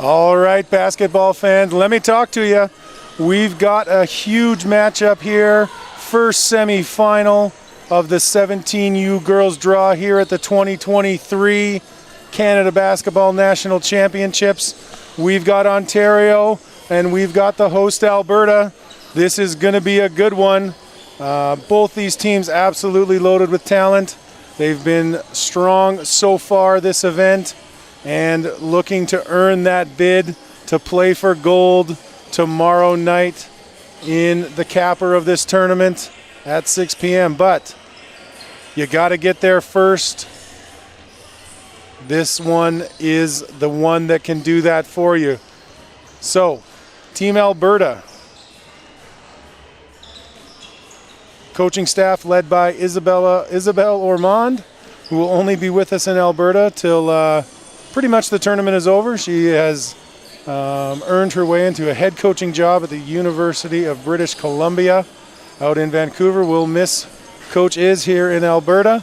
All right, basketball fans, let me talk to you. We've got a huge matchup here. First semifinal of the 17U girls draw here at the 2023 Canada Basketball National Championships. We've got Ontario and we've got the host Alberta. This is going to be a good one. Both these teams absolutely loaded with talent. They've been strong so far this event and looking to earn that bid to play for gold tomorrow night in the capper of this tournament at 6 p.m. But you got to get there first. This one is the one that can do that for you. So, Team Alberta. Coaching staff led by Isabelle Ormond, who will only be with us in Alberta till pretty much the tournament is over. She has earned her way into a head coaching job at the University of British Columbia out in Vancouver. We'll miss Coach Is here in Alberta,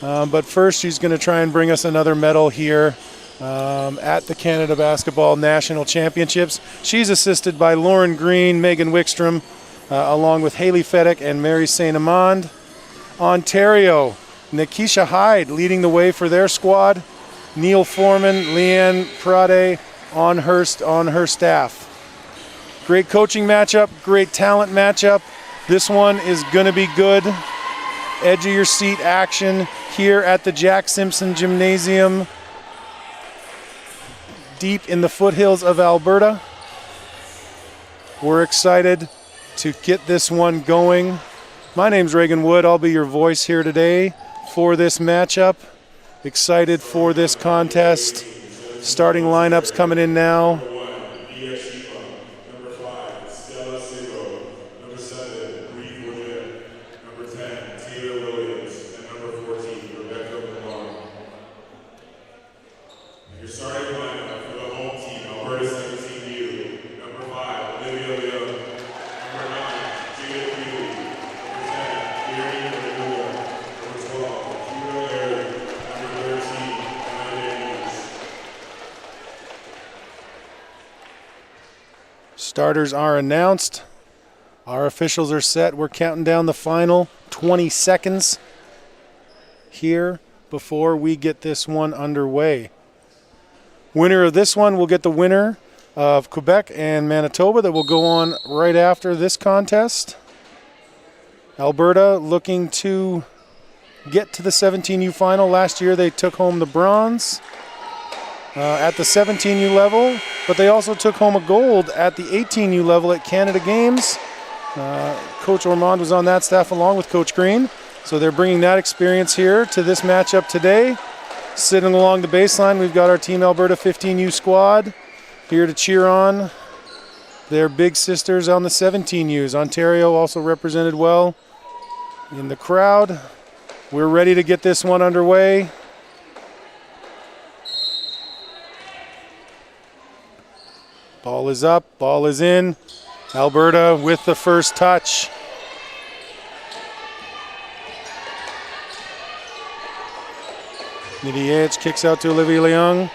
but first she's going to try and bring us another medal here at the Canada Basketball National Championships. She's assisted by Lauren Green, Megan Wickstrom, along with Haley Fedek and Mary St. Amand. Ontario, Nikisha Hyde leading the way for their squad. Neil Foreman, Leanne Prade on her staff. Great coaching matchup, great talent matchup. This one is going to be good. Edge of your seat action here at the Jack Simpson Gymnasium, deep in the foothills of Alberta. We're excited to get this one going. My name's Reagan Wood. I'll be your voice here today for this matchup. Excited for this contest. Starting lineups coming in now. Starters are announced. Our officials are set. We're counting down the final 20 seconds here before we get this one underway. Winner of this one will get the winner of Quebec and Manitoba that will go on right after this contest. Alberta looking to get to the 17U final. Last year they took home the bronze at the 17U level, but they also took home a gold at the 18U level at Canada Games. Coach Ormond was on that staff along with Coach Green, so they're bringing that experience here to this matchup today. Sitting along the baseline, we've got our Team Alberta 15U squad here to cheer on their big sisters on the 17Us. Ontario also represented well in the crowd. We're ready to get this one underway. Ball is up, ball is in. Alberta with the first touch. Nidiage kicks out to Olivia Leung.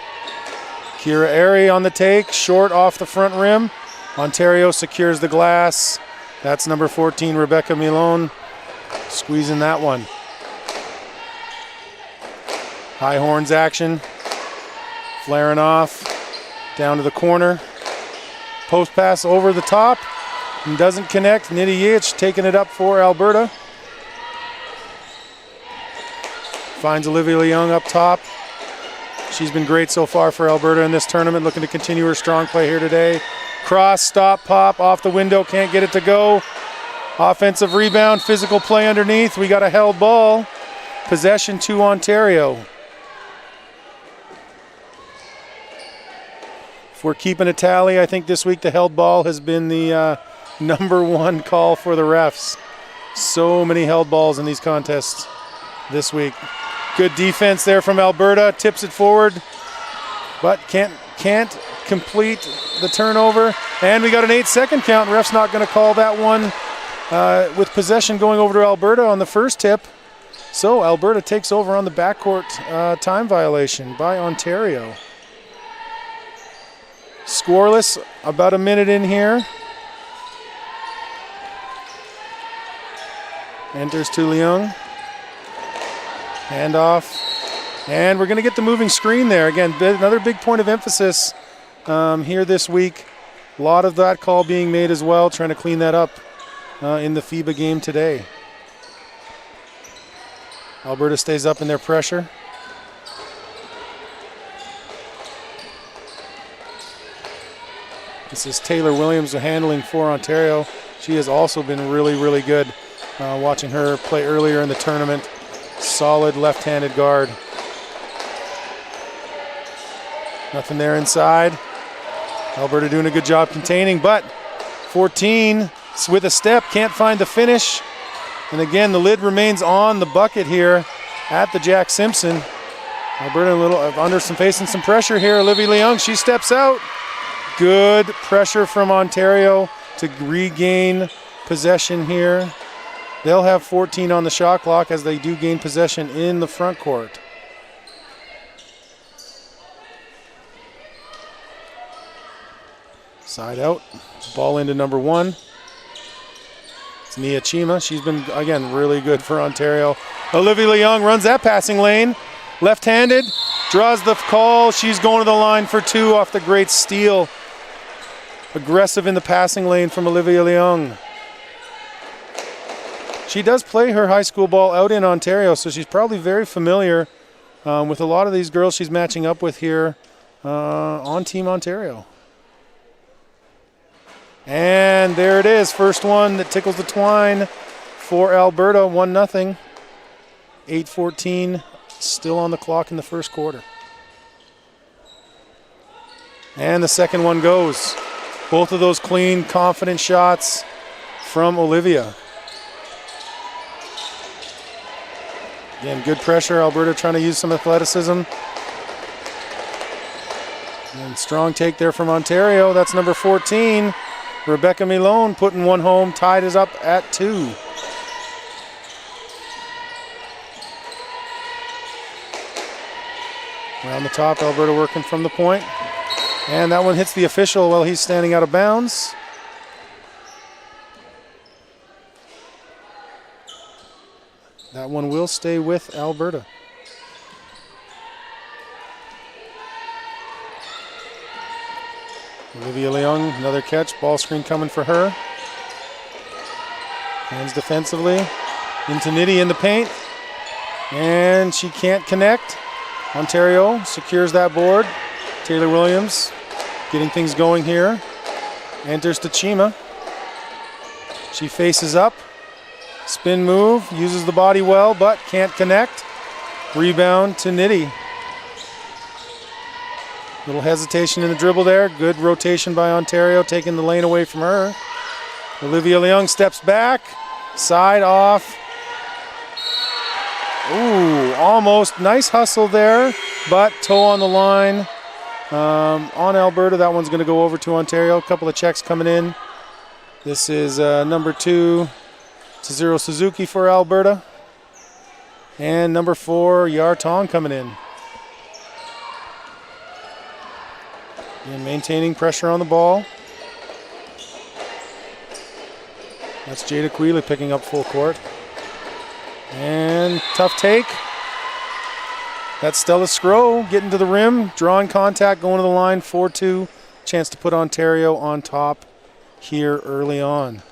Kira Airy on the take, short off the front rim. Ontario secures the glass. That's number 14, Rebecca Milone, squeezing that one. High horns action. Flaring off, down to the corner. Post pass over the top and doesn't connect. Nidiage taking it up for Alberta. Finds Olivia Leung up top. She's been great so far for Alberta in this tournament, looking to continue her strong play here today. Cross, stop, pop, off the window, can't get it to go. Offensive rebound, physical play underneath. We got a held ball. Possession to Ontario. If we're keeping a tally, I think this week the held ball has been the number one call for the refs. So many held balls in these contests this week. Good defense there from Alberta, tips it forward, but can't complete the turnover. And we got an 8-second count. Ref's not going to call that one with possession going over to Alberta on the first tip. So Alberta takes over on the backcourt time violation by Ontario. Scoreless, about a minute in here. Enters to Leung. Handoff. And we're going to get the moving screen there. Again, another big point of emphasis here this week. A lot of that call being made as well, trying to clean that up in the FIBA game today. Alberta stays up in their pressure. This is Taylor Williams handling for Ontario. She has also been really, really good. Watching her play earlier in the tournament. Solid left-handed guard. Nothing there inside. Alberta doing a good job containing, but 14 with a step, can't find the finish. And again, the lid remains on the bucket here at the Jack Simpson. Alberta a little facing some pressure here. Olivia Leung, she steps out. Good pressure from Ontario to regain possession here. They'll have 14 on the shot clock as they do gain possession in the front court. Side out, ball into number 1. It's Nia Chima. She's been, again, really good for Ontario. Olivia Leung runs that passing lane. Left-handed, draws the call. She's going to the line for 2 off the great steal. Aggressive in the passing lane from Olivia Leung. She does play her high school ball out in Ontario, so she's probably very familiar with a lot of these girls she's matching up with here on Team Ontario. And there it is, first one that tickles the twine for Alberta, 1-0. 8:14 still on the clock in the first quarter. And the second one goes. Both of those clean, confident shots from Olivia. Again, good pressure. Alberta trying to use some athleticism. And strong take there from Ontario. That's number 14. Rebecca Milone putting one home, tied us up at 2. Around the top, Alberta working from the point. And that one hits the official while he's standing out of bounds. That one will stay with Alberta. Olivia Leung, another catch. Ball screen coming for her. Hands defensively. Into Nitty in the paint. And she can't connect. Ontario secures that board. Taylor Williams getting things going here. Enters to Chima. She faces up. Spin move. Uses the body well, but can't connect. Rebound to Nitty. Little hesitation in the dribble there. Good rotation by Ontario, taking the lane away from her. Olivia Leung steps back. Side off. Ooh, almost. Nice hustle there, but toe on the line on Alberta. That one's going to go over to Ontario. A couple of checks coming in. This is number 2, Tazuro Suzuki for Alberta. And number 4, Yar Tong coming in. And maintaining pressure on the ball. That's Jada Quealy picking up full court. And tough take. That's Stella Scrow getting to the rim, drawing contact, going to the line, 4-2. Chance to put Ontario on top here early on.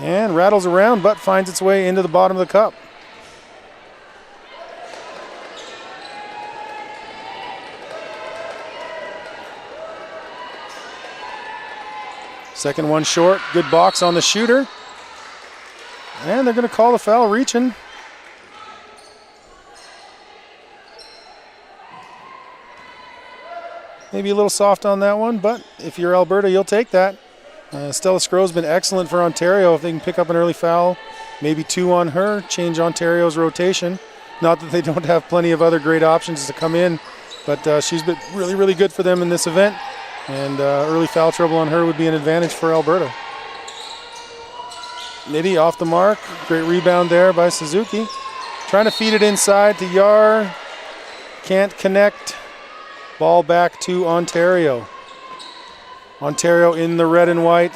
And rattles around, but finds its way into the bottom of the cup. Second one short, good box on the shooter. And they're going to call the foul reaching. Maybe a little soft on that one, but if you're Alberta, you'll take that. Stella Scrow's been excellent for Ontario. If they can pick up an early foul, maybe 2 on her, change Ontario's rotation. Not that they don't have plenty of other great options to come in, but she's been really, really good for them in this event. And early foul trouble on her would be an advantage for Alberta. Nitty off the mark. Great rebound there by Suzuki. Trying to feed it inside to Yar. Can't connect. Ball back to Ontario. Ontario in the red and white.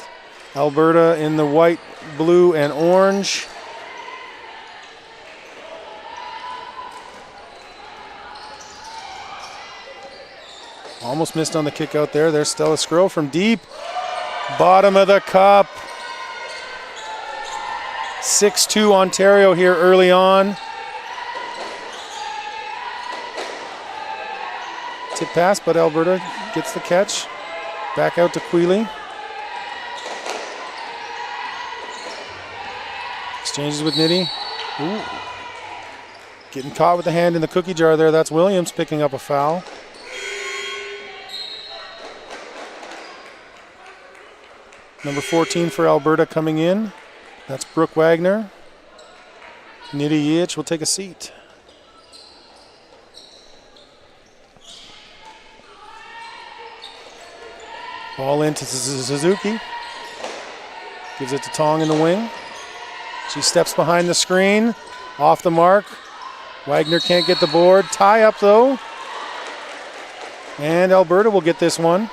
Alberta in the white, blue, and orange. Almost missed on the kick out there. There's Stella Skro from deep. Bottom of the cup. 6-2 Ontario here early on. Tip pass, but Alberta gets the catch. Back out to Quealy. Exchanges with Nitty. Ooh. Getting caught with the hand in the cookie jar there. That's Williams picking up a foul. Number 14 for Alberta coming in. That's Brooke Wagner. Nitty Yich will take a seat. Ball into Suzuki. Gives it to Tong in the wing. She steps behind the screen. Off the mark. Wagner can't get the board. Tie up though. And Alberta will get this one.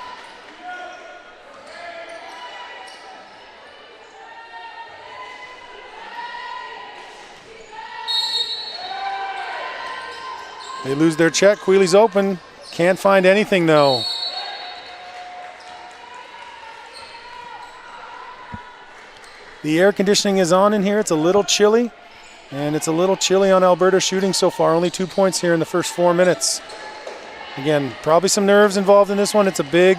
They lose their check. Quealy's open. Can't find anything though. The air conditioning is on in here. It's a little chilly. And it's a little chilly on Alberta shooting so far. Only 2 points here in the first 4 minutes. Again, probably some nerves involved in this one. It's a big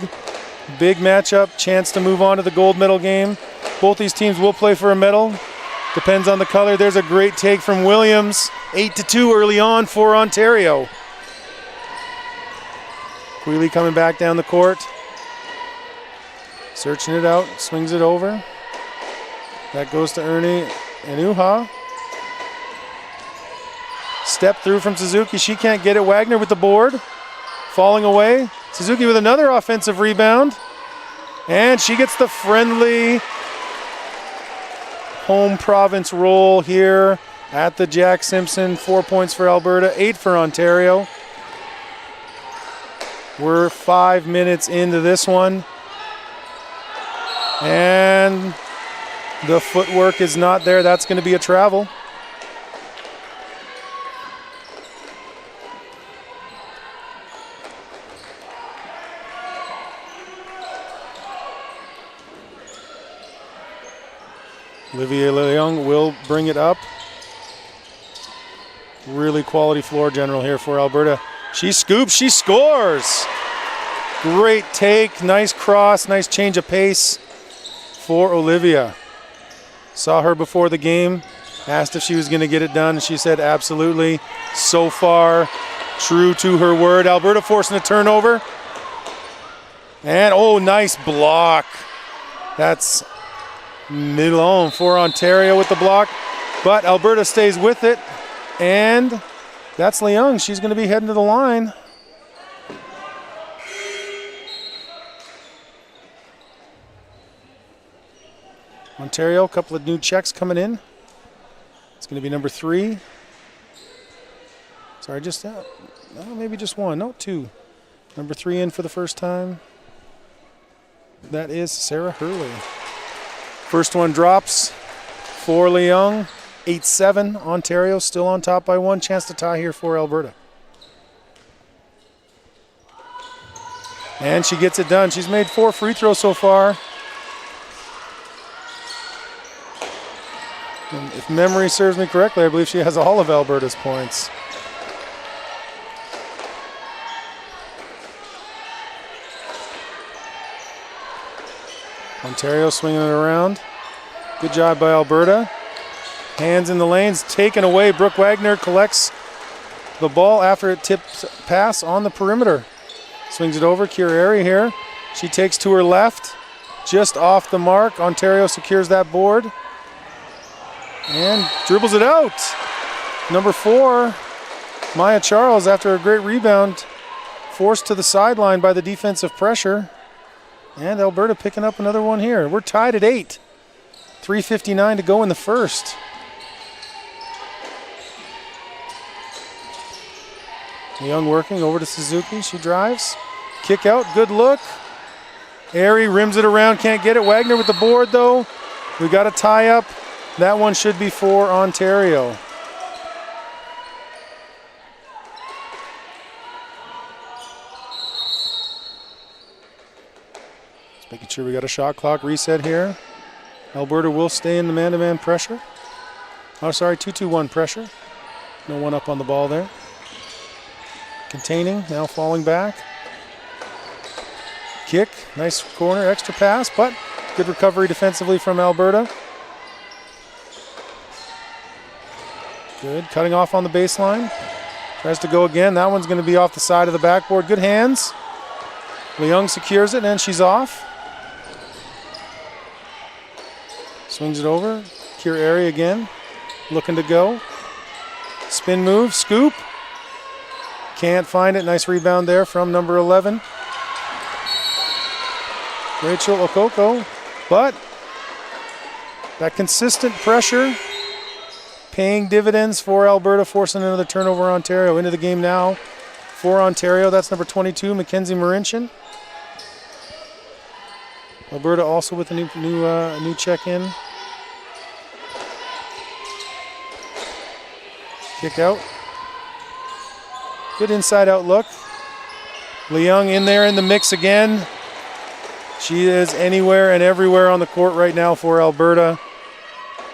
matchup. Chance to move on to the gold medal game. Both these teams will play for a medal. Depends on the color. There's a great take from Williams. 8-2 early on for Ontario. Quealy coming back down the court. Searching it out. Swings it over. That goes to Ernie Inuha. Step through from Suzuki. She can't get it. Wagner with the board. Falling away. Suzuki with another offensive rebound. And she gets the friendly home province roll here at the Jack Simpson. 4 points for Alberta, 8 for Ontario. We're 5 minutes into this one. And the footwork is not there. That's going to be a travel. Olivia Leung will bring it up. Really quality floor general here for Alberta. She scoops, she scores. Great take, nice cross, nice change of pace for Olivia. Saw her before the game, asked if she was going to get it done, and she said absolutely. So far, true to her word. Alberta forcing a turnover. And, oh, nice block. That's Milone for Ontario with the block. But Alberta stays with it. And that's Leung. She's going to be heading to the line. Ontario, a couple of new checks coming in. It's going to be number 3. Sorry, just that. No, maybe just 1. No, 2. Number 3 in for the first time. That is Sarah Hurley. First one drops for Leung. 8-7. Ontario still on top by 1. Chance to tie here for Alberta. And she gets it done. She's made 4 free throws so far. And if memory serves me correctly, I believe she has all of Alberta's points. Ontario swinging it around. Good job by Alberta. Hands in the lanes, taken away. Brooke Wagner collects the ball after it tipped pass on the perimeter. Swings it over, Cureri here. She takes to her left, just off the mark. Ontario secures that board. And dribbles it out. Number 4, Maya Charles, after a great rebound, forced to the sideline by the defensive pressure. And Alberta picking up another one here. We're tied at 8. 3:59 to go in the first. Young working over to Suzuki. She drives. Kick out. Good look. Airy rims it around. Can't get it. Wagner with the board, though. We got a tie up. That one should be for Ontario. Just making sure we got a shot clock reset here. Alberta will stay in the man-to-man pressure. Oh, sorry, 2-2-1 pressure. No one up on the ball there. Containing, now falling back. Kick, nice corner, extra pass, but good recovery defensively from Alberta. Good, cutting off on the baseline. Tries to go again, that one's gonna be off the side of the backboard. Good hands. Leung secures it and she's off. Swings it over. Kier Airy again, looking to go. Spin move, scoop. Can't find it. Nice rebound there from number 11. Rachel Okoko. But that consistent pressure paying dividends for Alberta, forcing another turnover. Ontario into the game now for Ontario. That's number 22, Mackenzie Marinchin. Alberta also with a new check-in. Kick out. Good inside-out look. Leung in there in the mix again. She is anywhere and everywhere on the court right now for Alberta,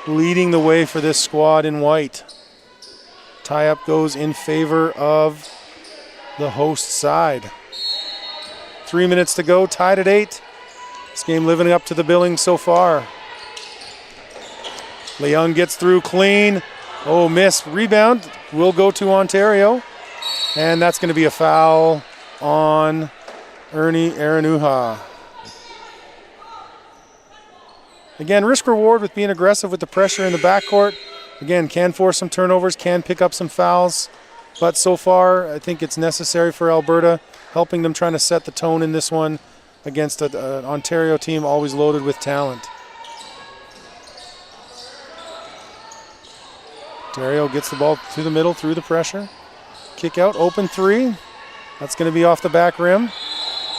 leading the way for this squad in white. Tie-up goes in favor of the host side. 3 minutes to go, tied at 8. This game living up to the billing so far. Leung gets through clean. Oh, miss. Rebound will go to Ontario. And that's going to be a foul on Ernie Aranuha. Again, risk-reward with being aggressive with the pressure in the backcourt. Again, can force some turnovers, can pick up some fouls. But so far, I think it's necessary for Alberta, helping them trying to set the tone in this one against an Ontario team always loaded with talent. Ontario gets the ball through the middle, through the pressure. Kick out, open three. That's going to be off the back rim.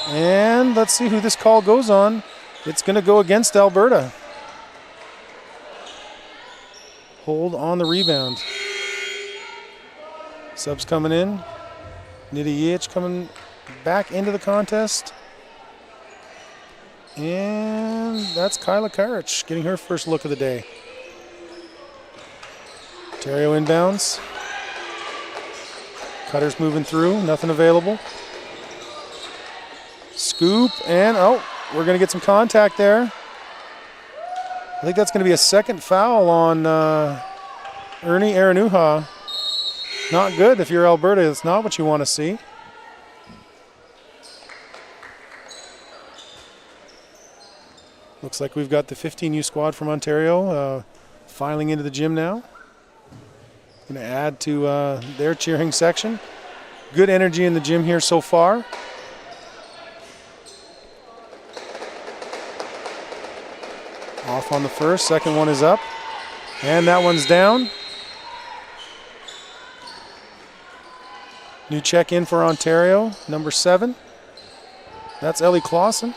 And let's see who this call goes on. It's going to go against Alberta. Hold on the rebound. Subs coming in. Nita Yich coming back into the contest. And that's Kyla Karich getting her first look of the day. Ontario inbounds. Cutter's moving through, nothing available. Scoop, and oh, we're going to get some contact there. I think that's going to be a second foul on Ernie Aranuha. Not good if you're Alberta. It's not what you want to see. Looks like we've got the 15U squad from Ontario filing into the gym now. Going to add to their cheering section. Good energy in the gym here so far. Off on the first, second one is up. And that one's down. New check in for Ontario, number 7. That's Ellie Clausen.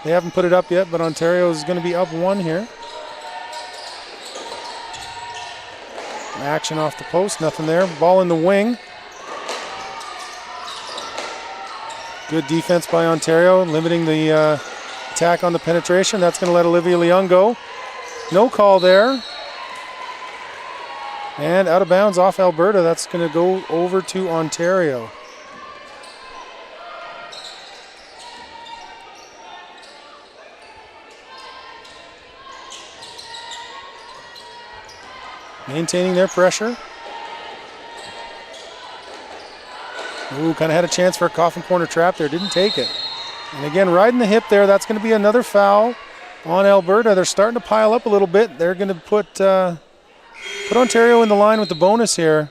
They haven't put it up yet, but Ontario is going to be up 1 here. Action off the post, nothing there. Ball in the wing. Good defense by Ontario, limiting the attack on the penetration. That's going to let Olivia Leung go. No call there. And out of bounds off Alberta. That's going to go over to Ontario. Maintaining their pressure. Ooh, kind of had a chance for a coffin corner trap there. Didn't take it. And again, riding the hip there. That's going to be another foul on Alberta. They're starting to pile up a little bit. They're going to put Ontario in the line with the bonus here.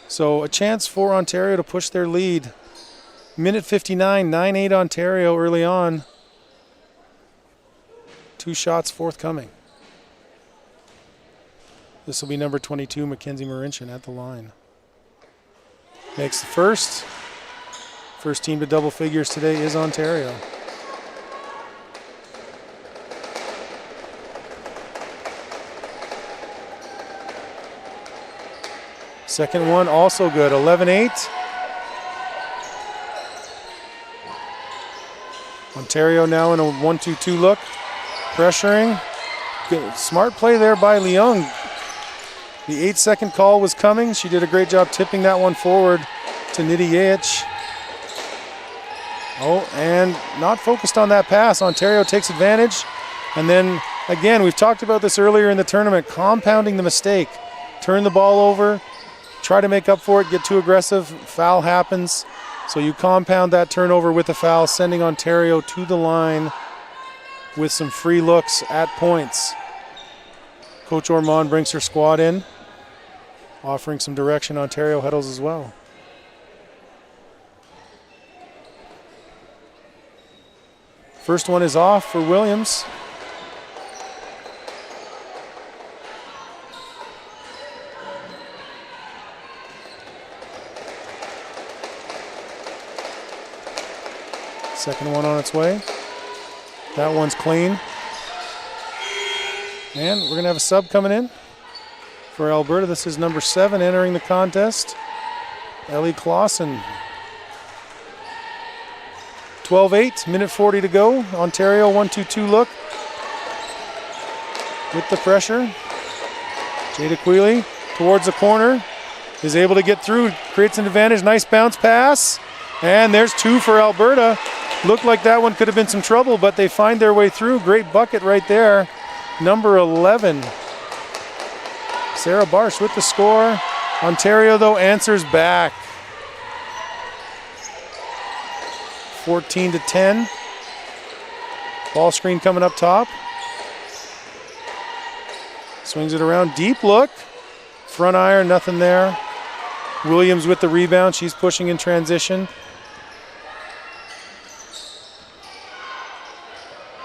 So a chance for Ontario to push their lead. Minute 59, 9-8 Ontario early on. 2 shots forthcoming. This will be number 22, Mackenzie Marinchin at the line. Makes the first. First team to double figures today is Ontario. Second one also good, 11-8. Ontario now in a 1-2-2 look, pressuring. Good, smart play there by Leung. The 8-second call was coming. She did a great job tipping that one forward to Nidiyeich. Oh, and not focused on that pass. Ontario takes advantage. And then, again, we've talked about this earlier in the tournament, compounding the mistake. Turn the ball over, try to make up for it, get too aggressive, foul happens. So you compound that turnover with a foul, sending Ontario to the line with some free looks at points. Coach Ormond brings her squad in, offering some direction. Ontario huddles as well. First one is off for Williams. Second one on its way. That one's clean. And we're going to have a sub coming in for Alberta. This is number 7 entering the contest, Ellie Clausen. 12-8, minute 40 to go. Ontario 1-2-2 look with the pressure. Jada Quealy towards the corner, is able to get through, creates an advantage. Nice bounce pass. And there's 2 for Alberta. Looked like that one could have been some trouble, but they find their way through. Great bucket right there. Number 11, Sarah Barsh with the score. Ontario, though, answers back. 14-10. Ball screen coming up top. Swings it around, deep look. Front iron, nothing there. Williams with the rebound. She's pushing in transition.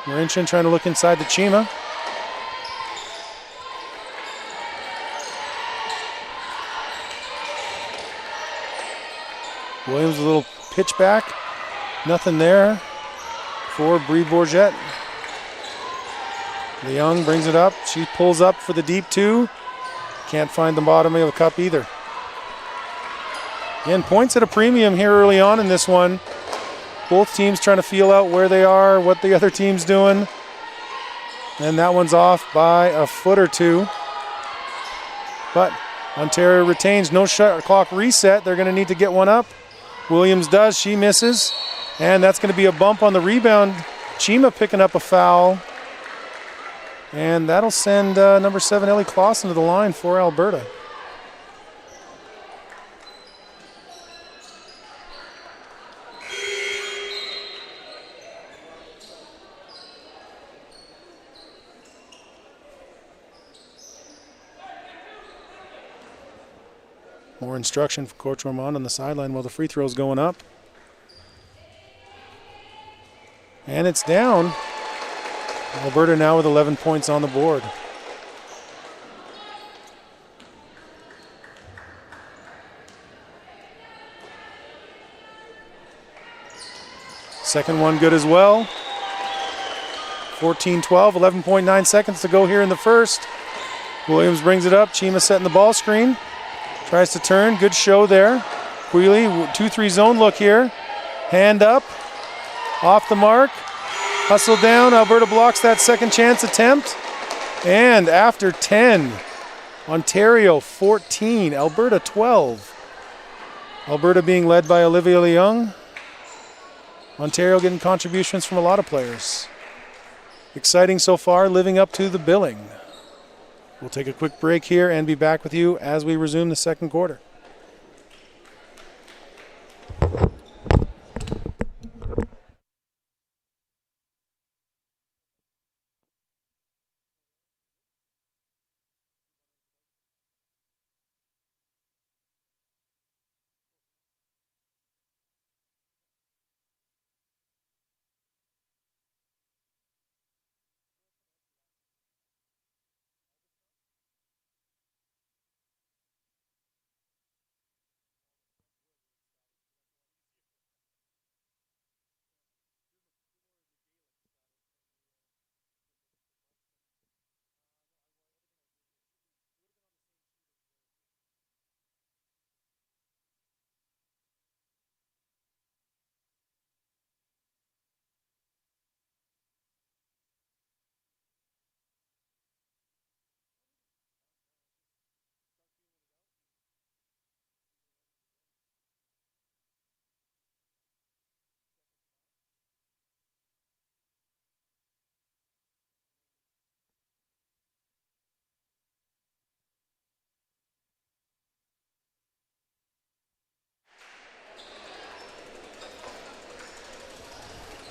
Marinchin trying to look inside to Chima. Williams a little pitch back. Nothing there for Brie Bourget. Leung brings it up. She pulls up for the deep 2. Can't find the bottom of the cup either. Again, points at a premium here early on in this one. Both teams trying to feel out where they are, what the other team's doing. And that one's off by a foot or 2. But Ontario retains, no shot clock reset. They're going to need to get one up. Williams does, she misses. And that's going to be a bump on the rebound. Chima picking up a foul. And that'll send number 7, Ellie Clausen, to the line for Alberta. More instruction for Coach Ormond on the sideline while the free throw's going up. And it's down. Alberta now with 11 points on the board. Second one good as well. 14-12, 11.9 seconds to go here in the first. Williams brings it up. Chima setting the ball screen. Tries to turn, good show there. Quealy, 2-3 zone look here. Hand up, off the mark. Hustle down, Alberta blocks that second chance attempt. And after 10, Ontario 14, Alberta 12. Alberta being led by Olivia Leung. Ontario getting contributions from a lot of players. Exciting so far, living up to the billing. We'll take a quick break here and be back with you as we resume the second quarter.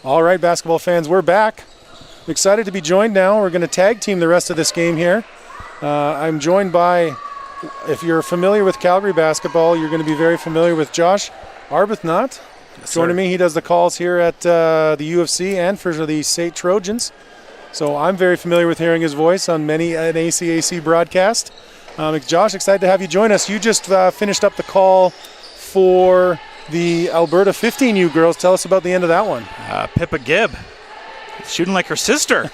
All right, basketball fans, we're back. I'm excited to be joined now. We're going to tag team the rest of this game here. I'm joined by, if you're familiar with Calgary basketball, you're going to be very familiar with Josh Arbuthnot. Yes, joining me. He does the calls here at the UFC and for the State Trojans. So I'm very familiar with hearing his voice on many an ACAC broadcast. Josh, excited to have you join us. You just finished up the call for the Alberta 15U girls. Tell us about the end of that one. Pippa Gibb, shooting like her sister,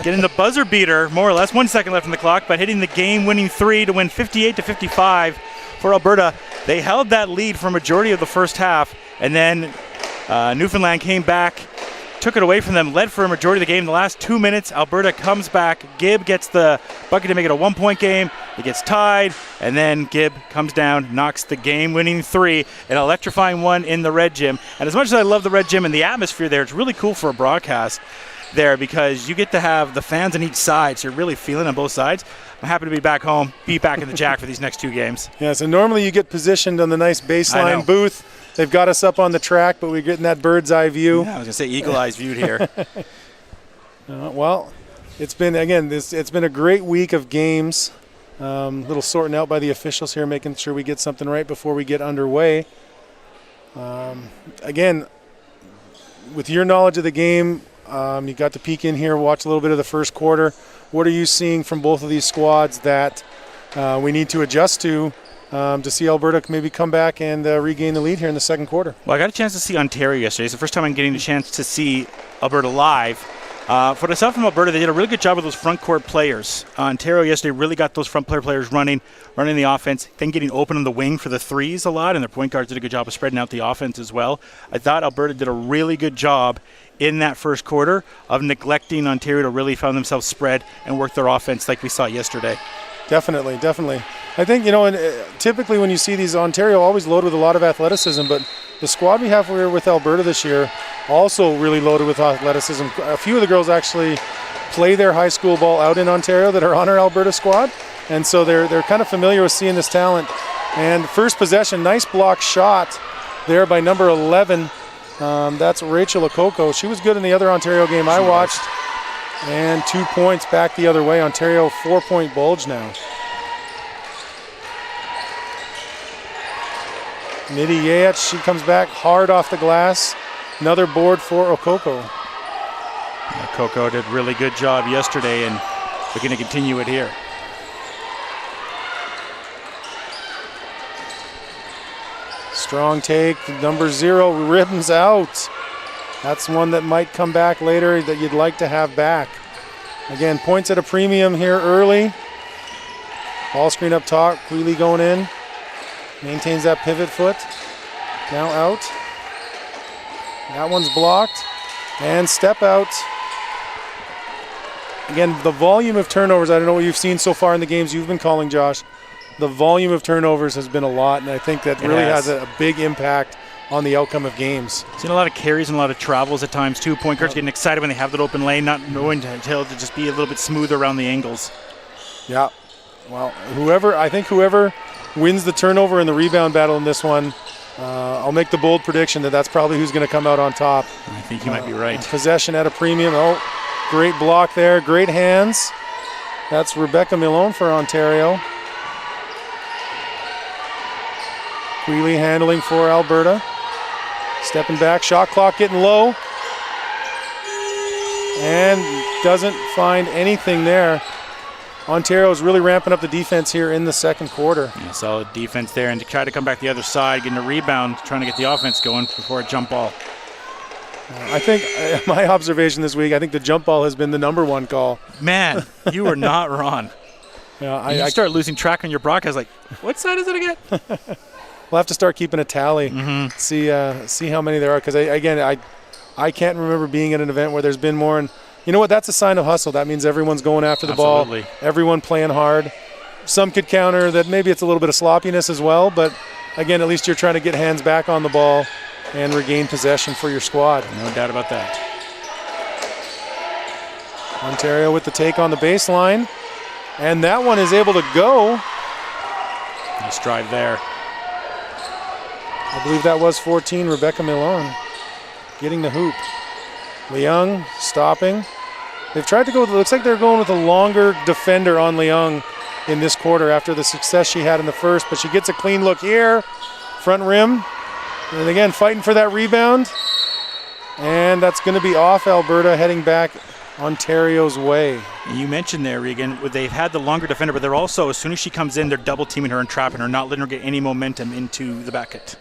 getting the buzzer beater, more or less, 1 second left on the clock, but hitting the game-winning three to win 58-55 for Alberta. They held that lead for a majority of the first half, and then Newfoundland came back, took it away from them, led for a majority of the game. The last 2 minutes, Alberta comes back. Gibb gets the bucket to make it a 1-point game. It gets tied, and then Gibb comes down, knocks the game-winning three, an electrifying one in the Red Gym. And as much as I love the Red Gym and the atmosphere there, it's really cool for a broadcast there because you get to have the fans on each side, so you're really feeling on both sides. I'm happy to be back home, be back in the Jack for these next two games. Yeah, so normally you get positioned on the nice baseline booth. They've got us up on the track, but we're getting that bird's eye view. Yeah, I was going to say eagle-eyes viewed here. Well, it's been, again, it's been a great week of games. Little sorting out by the officials here, making sure we get something right before we get underway. Again, with your knowledge of the game, you got to peek in here, watch a little bit of the first quarter. What are you seeing from both of these squads that we need to adjust to see Alberta maybe come back and regain the lead here in the second quarter? Well, I got a chance to see Ontario yesterday. It's the first time I'm getting a chance to see Alberta live. For what I saw from Alberta, they did a really good job with those front court players. Ontario yesterday really got those front players running the offense, then getting open on the wing for the threes a lot, and their point guards did a good job of spreading out the offense as well. I thought Alberta did a really good job in that first quarter of neglecting Ontario to really found themselves spread and work their offense like we saw yesterday. Definitely. I think, typically when you see these, Ontario always loaded with a lot of athleticism, but the squad we have here with Alberta this year also really loaded with athleticism. A few of the girls actually play their high school ball out in Ontario that are on our Alberta squad, and so they're kind of familiar with seeing this talent. And first possession, nice block shot there by number 11. That's Rachel Okoko. She was good in the other Ontario game I watched. And 2 points back the other way. Ontario 4-point bulge now. Nidhi Yayach, she comes back hard off the glass. Another board for Okoko. Okoko did a really good job yesterday, and we're going to continue it here. Strong take, number 0, ribbons out. That's one that might come back later that you'd like to have back. Again, points at a premium here early. Ball screen up top, Quealy going in. Maintains that pivot foot. Now out. That one's blocked. And step out. Again, the volume of turnovers, I don't know what you've seen so far in the games you've been calling, Josh. The volume of turnovers has been a lot, and I think that really has a big impact on the outcome of games. Seen a lot of carries and a lot of travels at times too. Point guards getting excited when they have that open lane, not knowing to just be a little bit smoother around the angles. Yeah. Well, whoever wins the turnover and the rebound battle in this one, I'll make the bold prediction that's probably who's going to come out on top. I think you might be right. Possession at a premium. Oh, great block there. Great hands. That's Rebecca Milone for Ontario. Quealy handling for Alberta. Stepping back, shot clock getting low. And doesn't find anything there. Ontario's really ramping up the defense here in the second quarter. Yeah, solid defense there, and to try to come back the other side, getting a rebound, trying to get the offense going before a jump ball. I think, my observation this week, I think the jump ball has been the number one call. Man, you were not wrong. Yeah, I start losing track on your broadcast, like, what side is it again? We'll have to start keeping a tally, see how many there are, because I can't remember being at an event where there's been more. And you know what? That's a sign of hustle. That means everyone's going after the ball, everyone playing hard. Some could counter that maybe it's a little bit of sloppiness as well, but again, at least you're trying to get hands back on the ball and regain possession for your squad. No doubt about that. Ontario with the take on the baseline, and that one is able to go. Nice drive there. I believe that was 14, Rebecca Milone, getting the hoop. Leung stopping. They've tried to go with, it looks like they're going with a longer defender on Leung in this quarter after the success she had in the first, but she gets a clean look here. Front rim. And again, fighting for that rebound. And that's going to be off Alberta, heading back Ontario's way. You mentioned there, Regan, they've had the longer defender, but they're also, as soon as she comes in, they're double teaming her and trapping her, not letting her get any momentum into the bucket.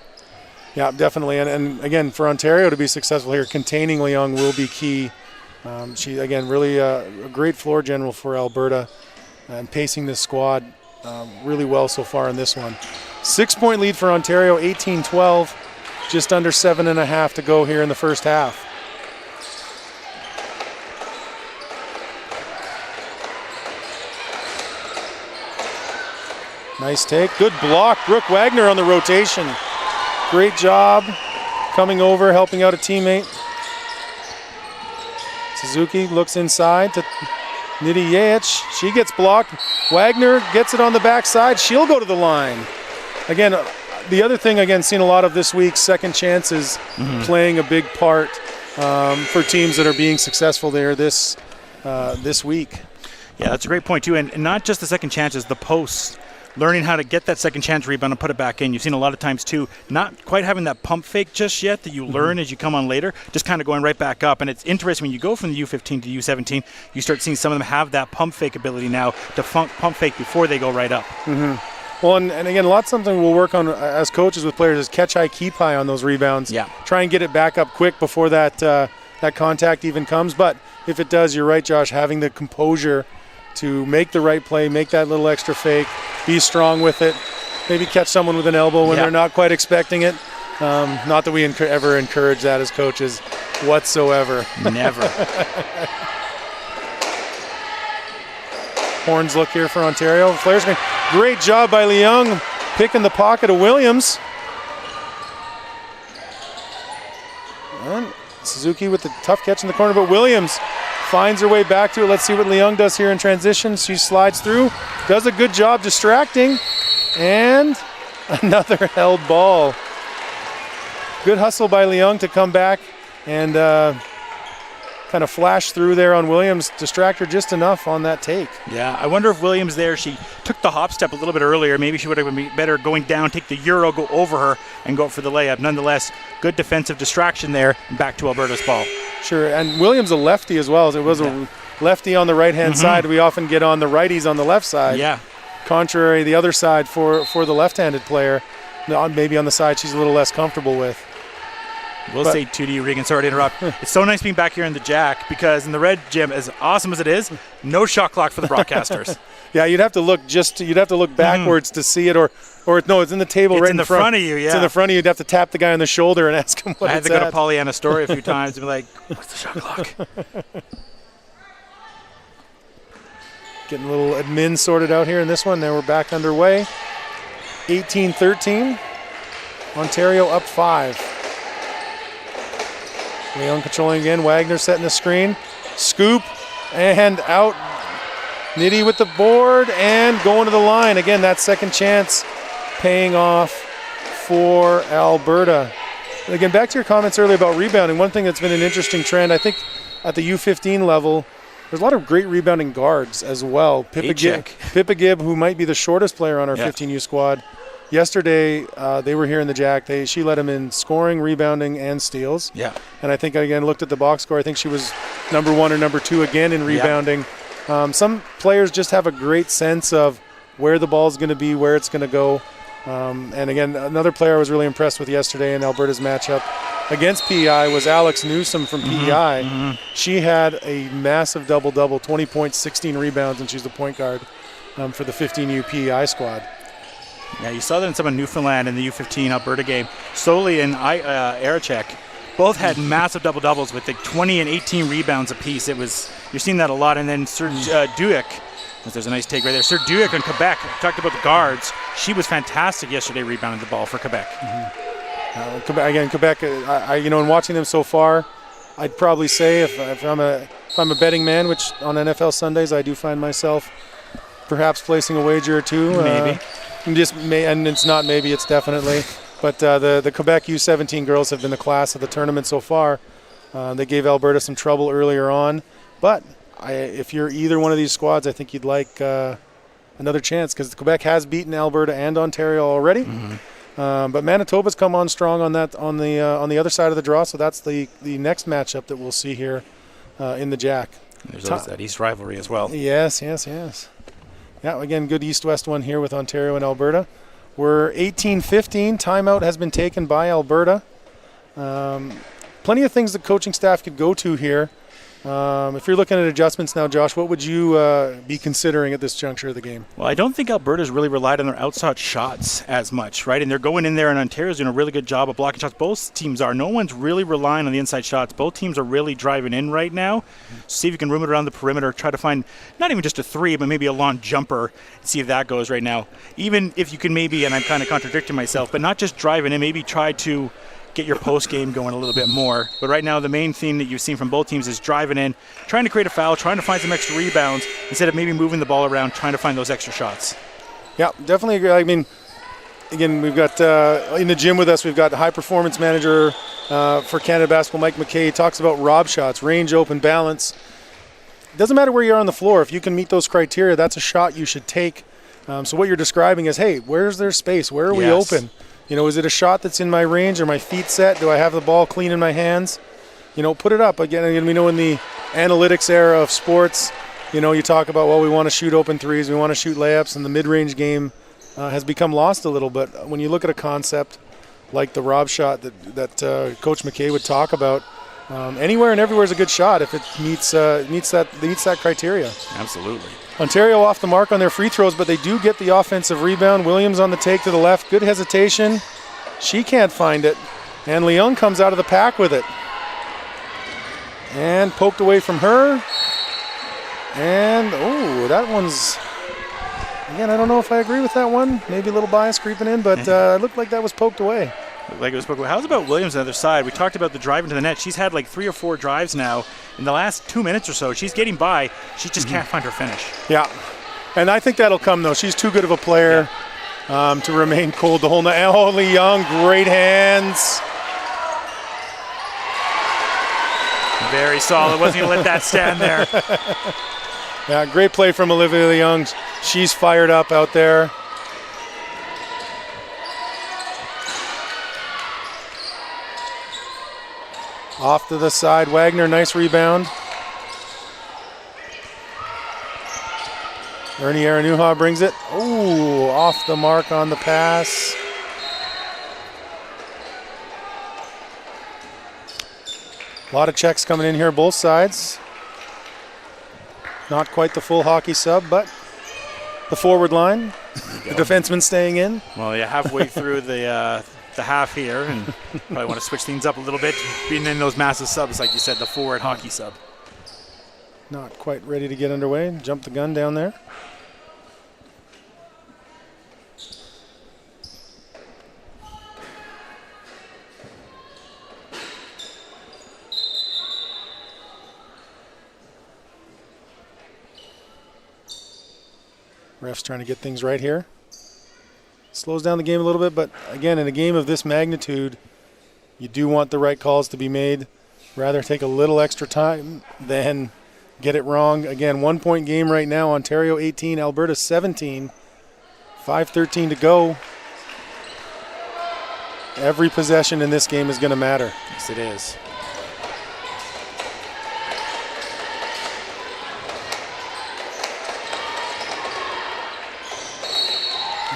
Yeah, definitely. And again, for Ontario to be successful here, containing Leung will be key. She, again, really a great floor general for Alberta and pacing this squad really well so far in this one. 6-point lead for Ontario, 18-12. Just under 7.5 to go here in the first half. Nice take. Good block. Brooke Wagner on the rotation. Great job coming over, helping out a teammate. Suzuki looks inside to Nidhi Yaich. She gets blocked. Wagner gets it on the backside. She'll go to the line. Again, the other thing, again, seen a lot of this week, second chances playing a big part for teams that are being successful there this week. Yeah, that's a great point, too. And not just the second chances, the posts. Learning how to get that second chance rebound and put it back in. You've seen a lot of times, too, not quite having that pump fake just yet that you learn as you come on later, just kind of going right back up. And it's interesting when you go from the U15 to U17, you start seeing some of them have that pump fake ability now to pump fake before they go right up. Well, and again, a lot something we'll work on as coaches with players is catch high, keep high on those rebounds. Yeah. Try and get it back up quick before that contact even comes. But if it does, you're right, Josh, having the composure to make the right play, make that little extra fake, be strong with it, maybe catch someone with an elbow when they're not quite expecting it. Not that we ever encourage that as coaches whatsoever. Never. Horns look here for Ontario. Flares going. Great job by Leung picking the pocket of Williams. And Suzuki with the tough catch in the corner, but Williams finds her way back to it. Let's see what Leung does here in transition. She slides through, does a good job distracting, and another held ball. Good hustle by Leung to come back and kind of flash through there on Williams, distract her just enough on that take. Yeah, I wonder if Williams there, she took the hop step a little bit earlier. Maybe she would have been better going down, take the Euro, go over her, and go for the layup. Nonetheless, good defensive distraction there, and back to Alberta's ball. Sure, and Williams a lefty as well. It was a lefty on the right-hand side. We often get on the righties on the left side. Yeah. Contrary, the other side for the left-handed player, maybe on the side she's a little less comfortable with. We'll say to you, Regan, sorry to interrupt. It's so nice being back here in the Jack because in the red gym, as awesome as it is, no shot clock for the broadcasters. Yeah, you'd have to look backwards to see it, or no, it's in the table right in front. It's in the front of you, yeah. It's in the front of you. You'd have to tap the guy on the shoulder and ask him what it's at. I had to go to Pollyanna Story a few times and be like, what's the shot clock? Getting a little admin sorted out here in this one. Now we're back underway. 18-13. Ontario up 5. Leung controlling again. Wagner setting the screen. Scoop and out. Nidhi with the board and going to the line. Again, that second chance paying off for Alberta. And again, back to your comments earlier about rebounding. One thing that's been an interesting trend, I think, at the U15 level, there's a lot of great rebounding guards as well. Pippa Gibb, who might be the shortest player on our 15U squad. Yesterday, they were here in the Jack. She led them in scoring, rebounding, and steals. Yeah. And I think, again, looked at the box score. I think she was number 1 or number 2 again in rebounding. Yeah. Some players just have a great sense of where the ball's going to be, where it's going to go. And, again, another player I was really impressed with yesterday in Alberta's matchup against PEI was Alex Newsom from PEI. She had a massive double-double, 20 points, 16 rebounds, and she's the point guard for the 15U PEI squad. Yeah, you saw that in some of Newfoundland in the U15 Alberta game. Soli and Arachek both had massive double-doubles with like 20 and 18 rebounds apiece. You're seeing that a lot. And then Sir Duick, there's a nice take right there. Sir Duick on Quebec, talked about the guards. She was fantastic yesterday rebounding the ball for Quebec. Quebec, in watching them so far, I'd probably say if I'm a betting man, which on NFL Sundays I do find myself perhaps placing a wager or two. Maybe. And it's not maybe, it's definitely. But the Quebec U17 girls have been the class of the tournament so far. They gave Alberta some trouble earlier on. But if you're either one of these squads, I think you'd like another chance because Quebec has beaten Alberta and Ontario already. But Manitoba's come on strong on that on the other side of the draw, so that's the next matchup that we'll see here in the Jack. There's always that East rivalry as well. Yes. Yeah, again, good East-West one here with Ontario and Alberta. We're 18-15. Timeout has been taken by Alberta. Plenty of things the coaching staff could go to here. If you're looking at adjustments now, Josh, what would you be considering at this juncture of the game? Well, I don't think Alberta's really relied on their outside shots as much, right? And they're going in there, and Ontario's doing a really good job of blocking shots. Both teams are. No one's really relying on the inside shots. Both teams are really driving in right now. See if you can room it around the perimeter. Try to find not even just a three, but maybe a long jumper. See if that goes right now. Even if you can maybe, and I'm kind of contradicting myself, but not just driving in, maybe try to get your post game going a little bit more. But right now, the main theme that you've seen from both teams is driving in, trying to create a foul, trying to find some extra rebounds instead of maybe moving the ball around, trying to find those extra shots. Yeah, definitely agree. I mean, again, we've got in the gym with us, we've got the high performance manager for Canada Basketball, Mike McKay. He talks about rob shots, range, open, balance. It doesn't matter where you are on the floor. If you can meet those criteria, that's a shot you should take. So what you're describing is, hey, where's there space? Where are we open? Is it a shot that's in my range? Are my feet set? Do I have the ball clean in my hands? Put it up. Again, we know in the analytics era of sports, you talk about, well, we want to shoot open threes, we want to shoot layups, and the mid-range game has become lost a little bit. When you look at a concept like the rob shot that Coach McKay would talk about, anywhere and everywhere is a good shot if it meets that criteria. Absolutely. Ontario off the mark on their free throws, but they do get the offensive rebound. Williams on the take to the left. Good hesitation. She can't find it. And Leung comes out of the pack with it. And poked away from her. And, that one's... Again, I don't know if I agree with that one. Maybe a little bias creeping in, but it looked like that was poked away. Like it was spoken. How's about Williams on the other side? We talked about the drive into the net. She's had like 3 or 4 drives now. In the last 2 minutes or so, she's getting by. She just can't find her finish. Yeah, and I think that'll come, though. She's too good of a player to remain cold the whole night. And Holly Young, great hands. Very solid. Wasn't going to let that stand there. Yeah, great play from Olivia Young. She's fired up out there. Off to the side, Wagner, nice rebound. Ernie Aranuha brings it. Ooh, off the mark on the pass. A lot of checks coming in here, both sides. Not quite the full hockey sub, but the forward line. The defenseman staying in. Well, yeah, halfway through the half here, and probably want to switch things up a little bit, being in those massive subs, like you said, the forward hockey sub. Not quite ready to get underway. Jump the gun down there. Ref's trying to get things right here. Slows down the game a little bit, but again, in a game of this magnitude, you do want the right calls to be made. Rather take a little extra time than get it wrong. Again, 1 point game right now. Ontario 18, Alberta 17. 5:13 to go. Every possession in this game is going to matter. Yes, it is.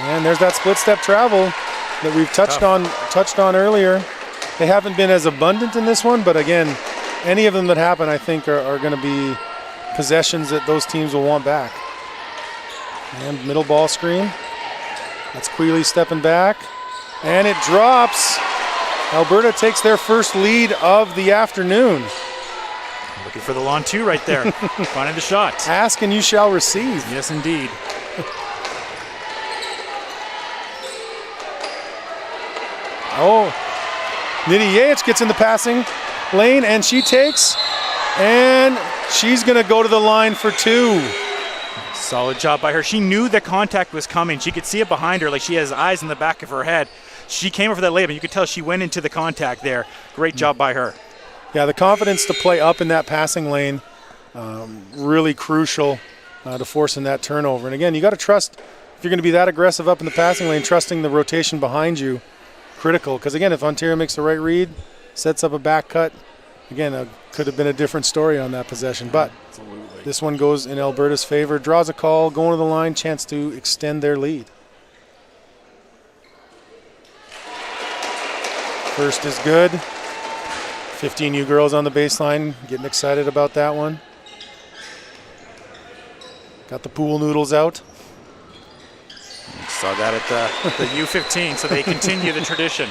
And there's that split step travel that we've touched on earlier. They haven't been as abundant in this one, but again, any of them that happen, I think, are going to be possessions that those teams will want back. And middle ball screen. That's Quealy stepping back. And it drops. Alberta takes their first lead of the afternoon. Looking for the lawn two right there. Finding the shot. Ask and you shall receive. Yes, indeed. Oh, Nidhi Yaich gets in the passing lane, and she takes, and she's going to go to the line for 2. Solid job by her. She knew the contact was coming. She could see it behind her, like she has eyes in the back of her head. She came over that layup, and you could tell she went into the contact there. Great job by her. Yeah, the confidence to play up in that passing lane, really crucial to forcing that turnover. And again, you got to trust, if you're going to be that aggressive up in the passing lane, trusting the rotation behind you, critical. Because again, if Ontario makes the right read, sets up a back cut, again, could have been a different story on that possession. But Absolutely. this one goes in Alberta's favor. Draws a call, going to the line, chance to extend their lead. First is good. 15U girls on the baseline, getting excited about that one. Got the pool noodles out. Saw that at the U15, so they continue the tradition.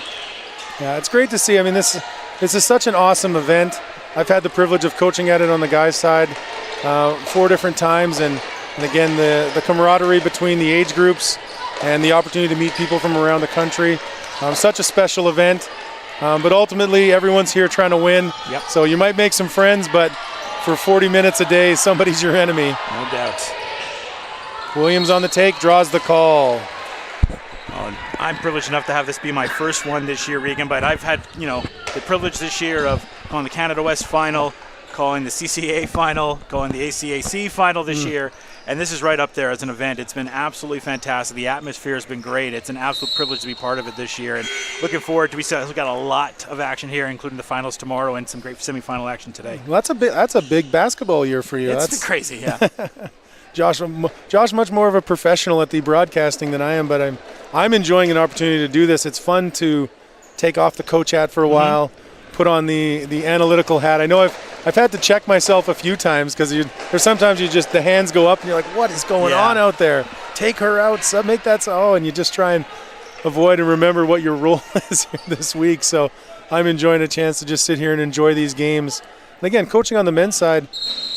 Yeah, it's great to see. I mean, this is such an awesome event. I've had the privilege of coaching at it on the guys' side 4 different times, and again, the camaraderie between the age groups and the opportunity to meet people from around the country. Such a special event. But ultimately, everyone's here trying to win. Yep. So you might make some friends, but for 40 minutes a day, somebody's your enemy. No doubt. Williams on the take, draws the call. I'm privileged enough to have this be my first one this year, Regan, but I've had, the privilege this year of calling the Canada West final, calling the CCA final, calling the ACAC final this year, and this is right up there as an event. It's been absolutely fantastic. The atmosphere has been great. It's an absolute privilege to be part of it this year, and looking forward to we've got a lot of action here, including the finals tomorrow and some great semifinal action today. Well, that's a big basketball year for you. It's That's crazy, yeah. Josh, much more of a professional at the broadcasting than I am, but I'm enjoying an opportunity to do this. It's fun to take off the coach hat for a while, put on the analytical hat. I know I've had to check myself a few times because there's sometimes the hands go up and you're like, what is going on out there? Take her out, make that so, and you just try and avoid and remember what your role is here this week. So I'm enjoying a chance to just sit here and enjoy these games. And again, coaching on the men's side,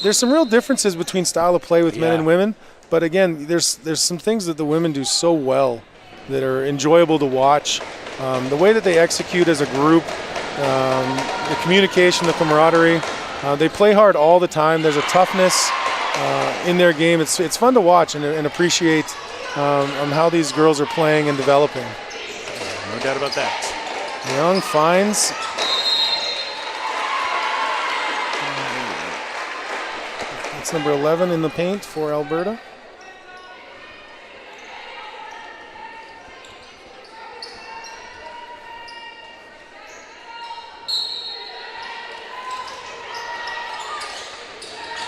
there's some real differences between style of play with men and women. But again, there's some things that the women do so well that are enjoyable to watch. The way that they execute as a group, the communication, the camaraderie. They play hard all the time. There's a toughness in their game. It's fun to watch and appreciate how these girls are playing and developing. No doubt about that. Young finds. That's number 11 in the paint for Alberta.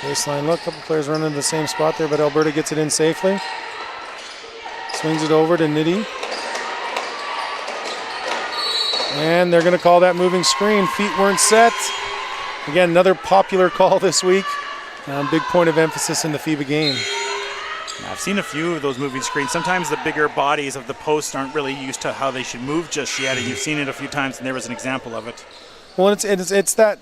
Baseline look, a couple players running to the same spot there, but Alberta gets it in safely. Swings it over to Nitty. And they're going to call that moving screen. Feet weren't set. Again, another popular call this week. Big point of emphasis in the FIBA game. I've seen a few of those moving screens. Sometimes the bigger bodies of the posts aren't really used to how they should move just yet, and you've seen it a few times, and there was an example of it. Well, it's that,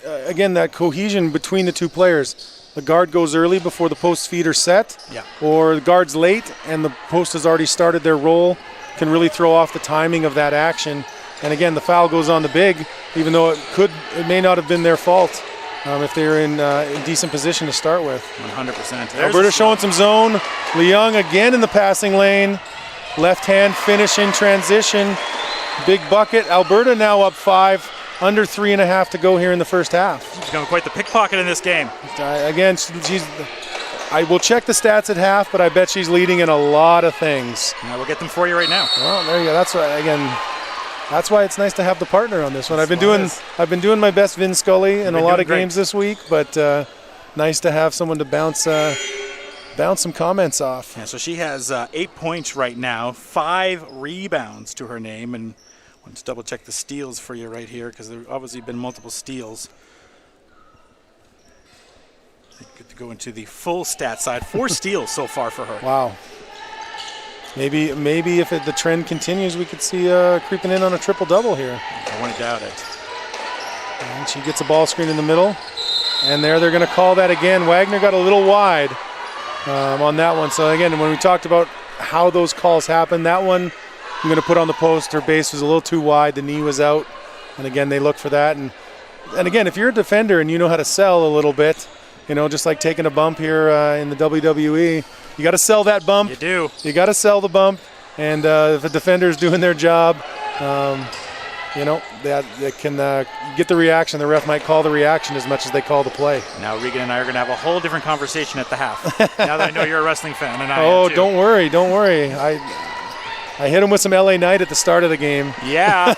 again, that cohesion between the two players. The guard goes early before the post feet are set, or the guard's late and the post has already started their roll, can really throw off the timing of that action. And again, the foul goes on the big, even though it may not have been their fault if they're in decent position to start with. 100%. Alberta showing some zone. Leung again in the passing lane. Left hand finish in transition. Big bucket. Alberta now up 5. Under 3.5 to go here in the first half. She's going quite the pickpocket in this game. Again, I will check the stats at half, but I bet she's leading in a lot of things. Yeah, we'll get them for you right now. Well, there you go. That's why it's nice to have the partner on this one. I've been doing my best Vin Scully in a lot of games this week, but nice to have someone to bounce some comments off. Yeah, so she has 8 points right now, 5 rebounds to her name, and let's double check the steals for you right here because there have obviously been multiple steals. Good to go into the full stat side. 4 steals so far for her. Wow. Maybe if the trend continues, we could see creeping in on a triple-double here. I wouldn't doubt it. And she gets a ball screen in the middle. And they're going to call that again. Wagner got a little wide on that one. So, again, when we talked about how those calls happen, that one I'm going to put on the post. Her base was a little too wide. The knee was out. And, again, they look for that. And again, if you're a defender and you know how to sell a little bit, just like taking a bump here in the WWE, you got to sell that bump. You do. You got to sell the bump. And if a defender is doing their job, they can get the reaction. The ref might call the reaction as much as they call the play. Now Regan and I are going to have a whole different conversation at the half. Now that I know you're a wrestling fan, and I am too. Don't worry. I hit him with some LA Knight at the start of the game. Yeah.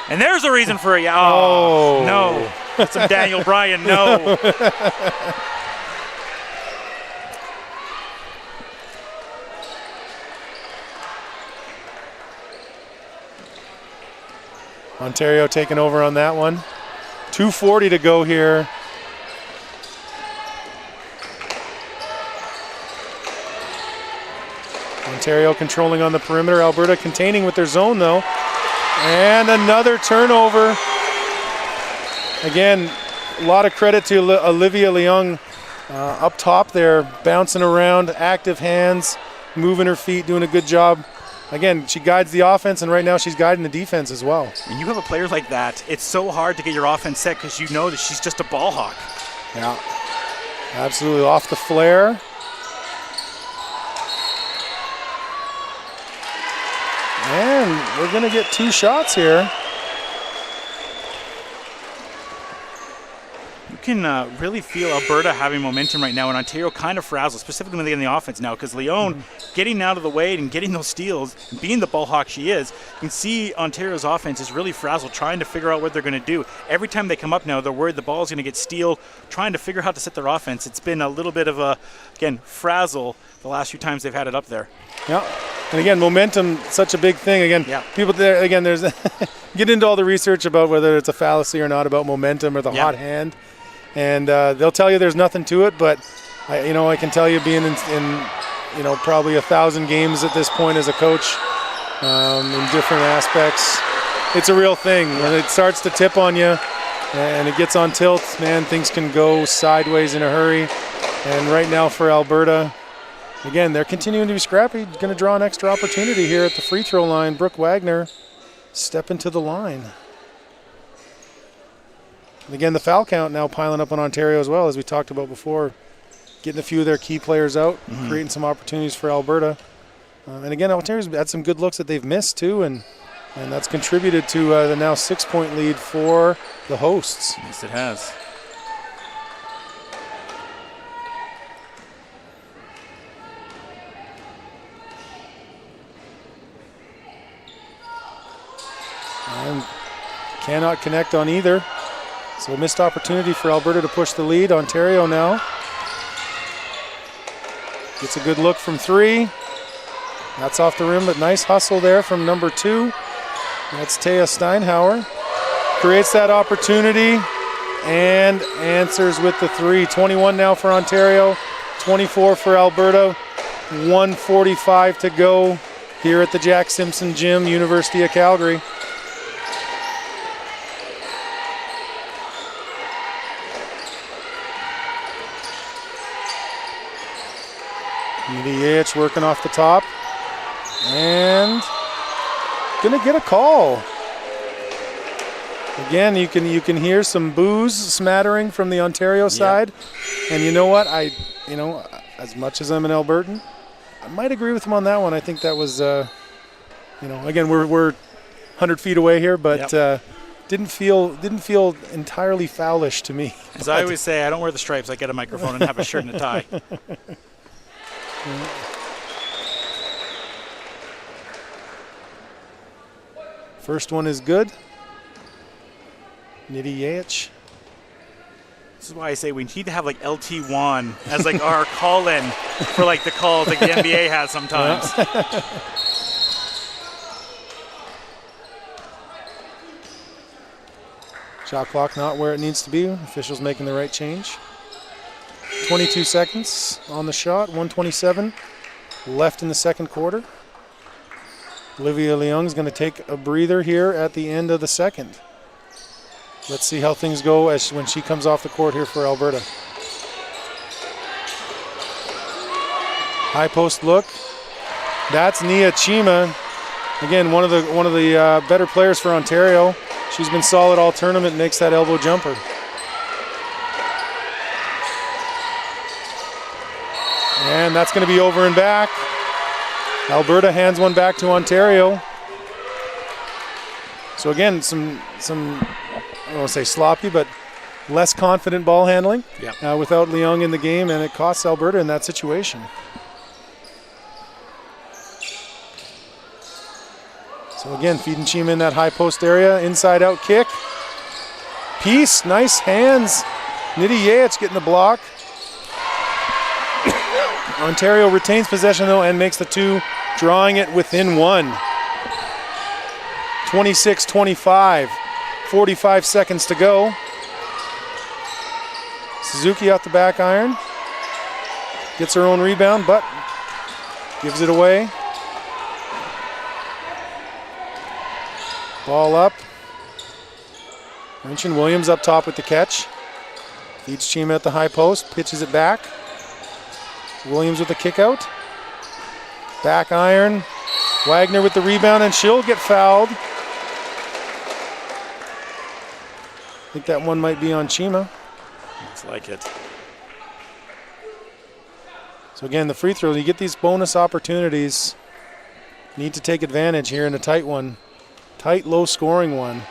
And there's a reason for it. Oh, no. That's some Daniel Bryan, no. Ontario taking over on that one. 2:40 to go here. Ontario controlling on the perimeter. Alberta containing with their zone, though. And another turnover. Again, a lot of credit to Olivia Leung up top there, bouncing around, active hands, moving her feet, doing a good job. Again, she guides the offense, and right now she's guiding the defense as well. When you have a player like that, it's so hard to get your offense set because you know that she's just a ball hawk. Yeah, absolutely. Off the flare. And we're going to get 2 shots here. You can really feel Alberta having momentum right now, and Ontario kind of frazzled, specifically when they get in the offense now, because Leon getting out of the way and getting those steals, and being the ball hawk she is, you can see Ontario's offense is really frazzled, trying to figure out what they're going to do. Every time they come up now, they're worried the ball is going to get steal, trying to figure out how to set their offense. It's been a little bit of a, again, frazzle the last few times they've had it up there. Yeah. And again, momentum, such a big thing. Again, people there, again, there's get into all the research about whether it's a fallacy or not about momentum or the hot hand. And they'll tell you there's nothing to it, but I can tell you, being in probably 1,000 games at this point as a coach, in different aspects, it's a real thing. When it starts to tip on you and it gets on tilt, man, things can go sideways in a hurry. And right now for Alberta, again, they're continuing to be scrappy. Going to draw an extra opportunity here at the free throw line. Brooke Wagner stepping to the line. And again, the foul count now piling up on Ontario as well, as we talked about before. Getting a few of their key players out, creating some opportunities for Alberta. And again, Ontario's had some good looks that they've missed too, and that's contributed to the now 6-point lead for the hosts. Yes, it has. And cannot connect on either. So a missed opportunity for Alberta to push the lead. Ontario now gets a good look from 3. That's off the rim, but nice hustle there from number 2. That's Taya Steinhauer. Creates that opportunity and answers with the 3. 21 now for Ontario, 24 for Alberta. 1:45 to go here at the Jack Simpson Gym, University of Calgary. Yates working off the top and gonna get a call. Again, you can hear some boos smattering from the Ontario side, and you know what? As much as I'm an Albertan, I might agree with him on that one. I think that was, again, we're 100 feet away here, but didn't feel entirely foulish to me. As I always say, I don't wear the stripes. I get a microphone and have a shirt and a tie. First one is good. Nidhi Yaich. This is why I say we need to have like LT1 as like our call-in for like the calls like the NBA has sometimes. Shot clock not where it needs to be. Officials making the right change. 22 seconds on the shot, 1:27 left in the second quarter. Olivia Leung's going to take a breather here at the end of the second. Let's see how things go when she comes off the court here for Alberta. High post look. That's Nia Chima. Again, one of the better players for Ontario. She's been solid all tournament, makes that elbow jumper. And that's going to be over and back. Alberta hands one back to Ontario. So again, some I don't want to say sloppy, but less confident ball handling without Leung in the game, and it costs Alberta in that situation. So again, feeding Chima in that high post area, inside out kick. Peace, nice hands. Nidiyac getting the block. Ontario retains possession though and makes the 2, drawing it within 1. 26-25, 45 seconds to go. Suzuki out the back iron. Gets her own rebound, but gives it away. Ball up. Mention Williams up top with the catch. Feeds Chima at the high post, pitches it back. Williams with the kick out. Back iron. Wagner with the rebound, and she'll get fouled. I think that one might be on Chima. Looks like it. So again, the free throw, you get these bonus opportunities. Need to take advantage here in a tight one. Tight, low scoring one.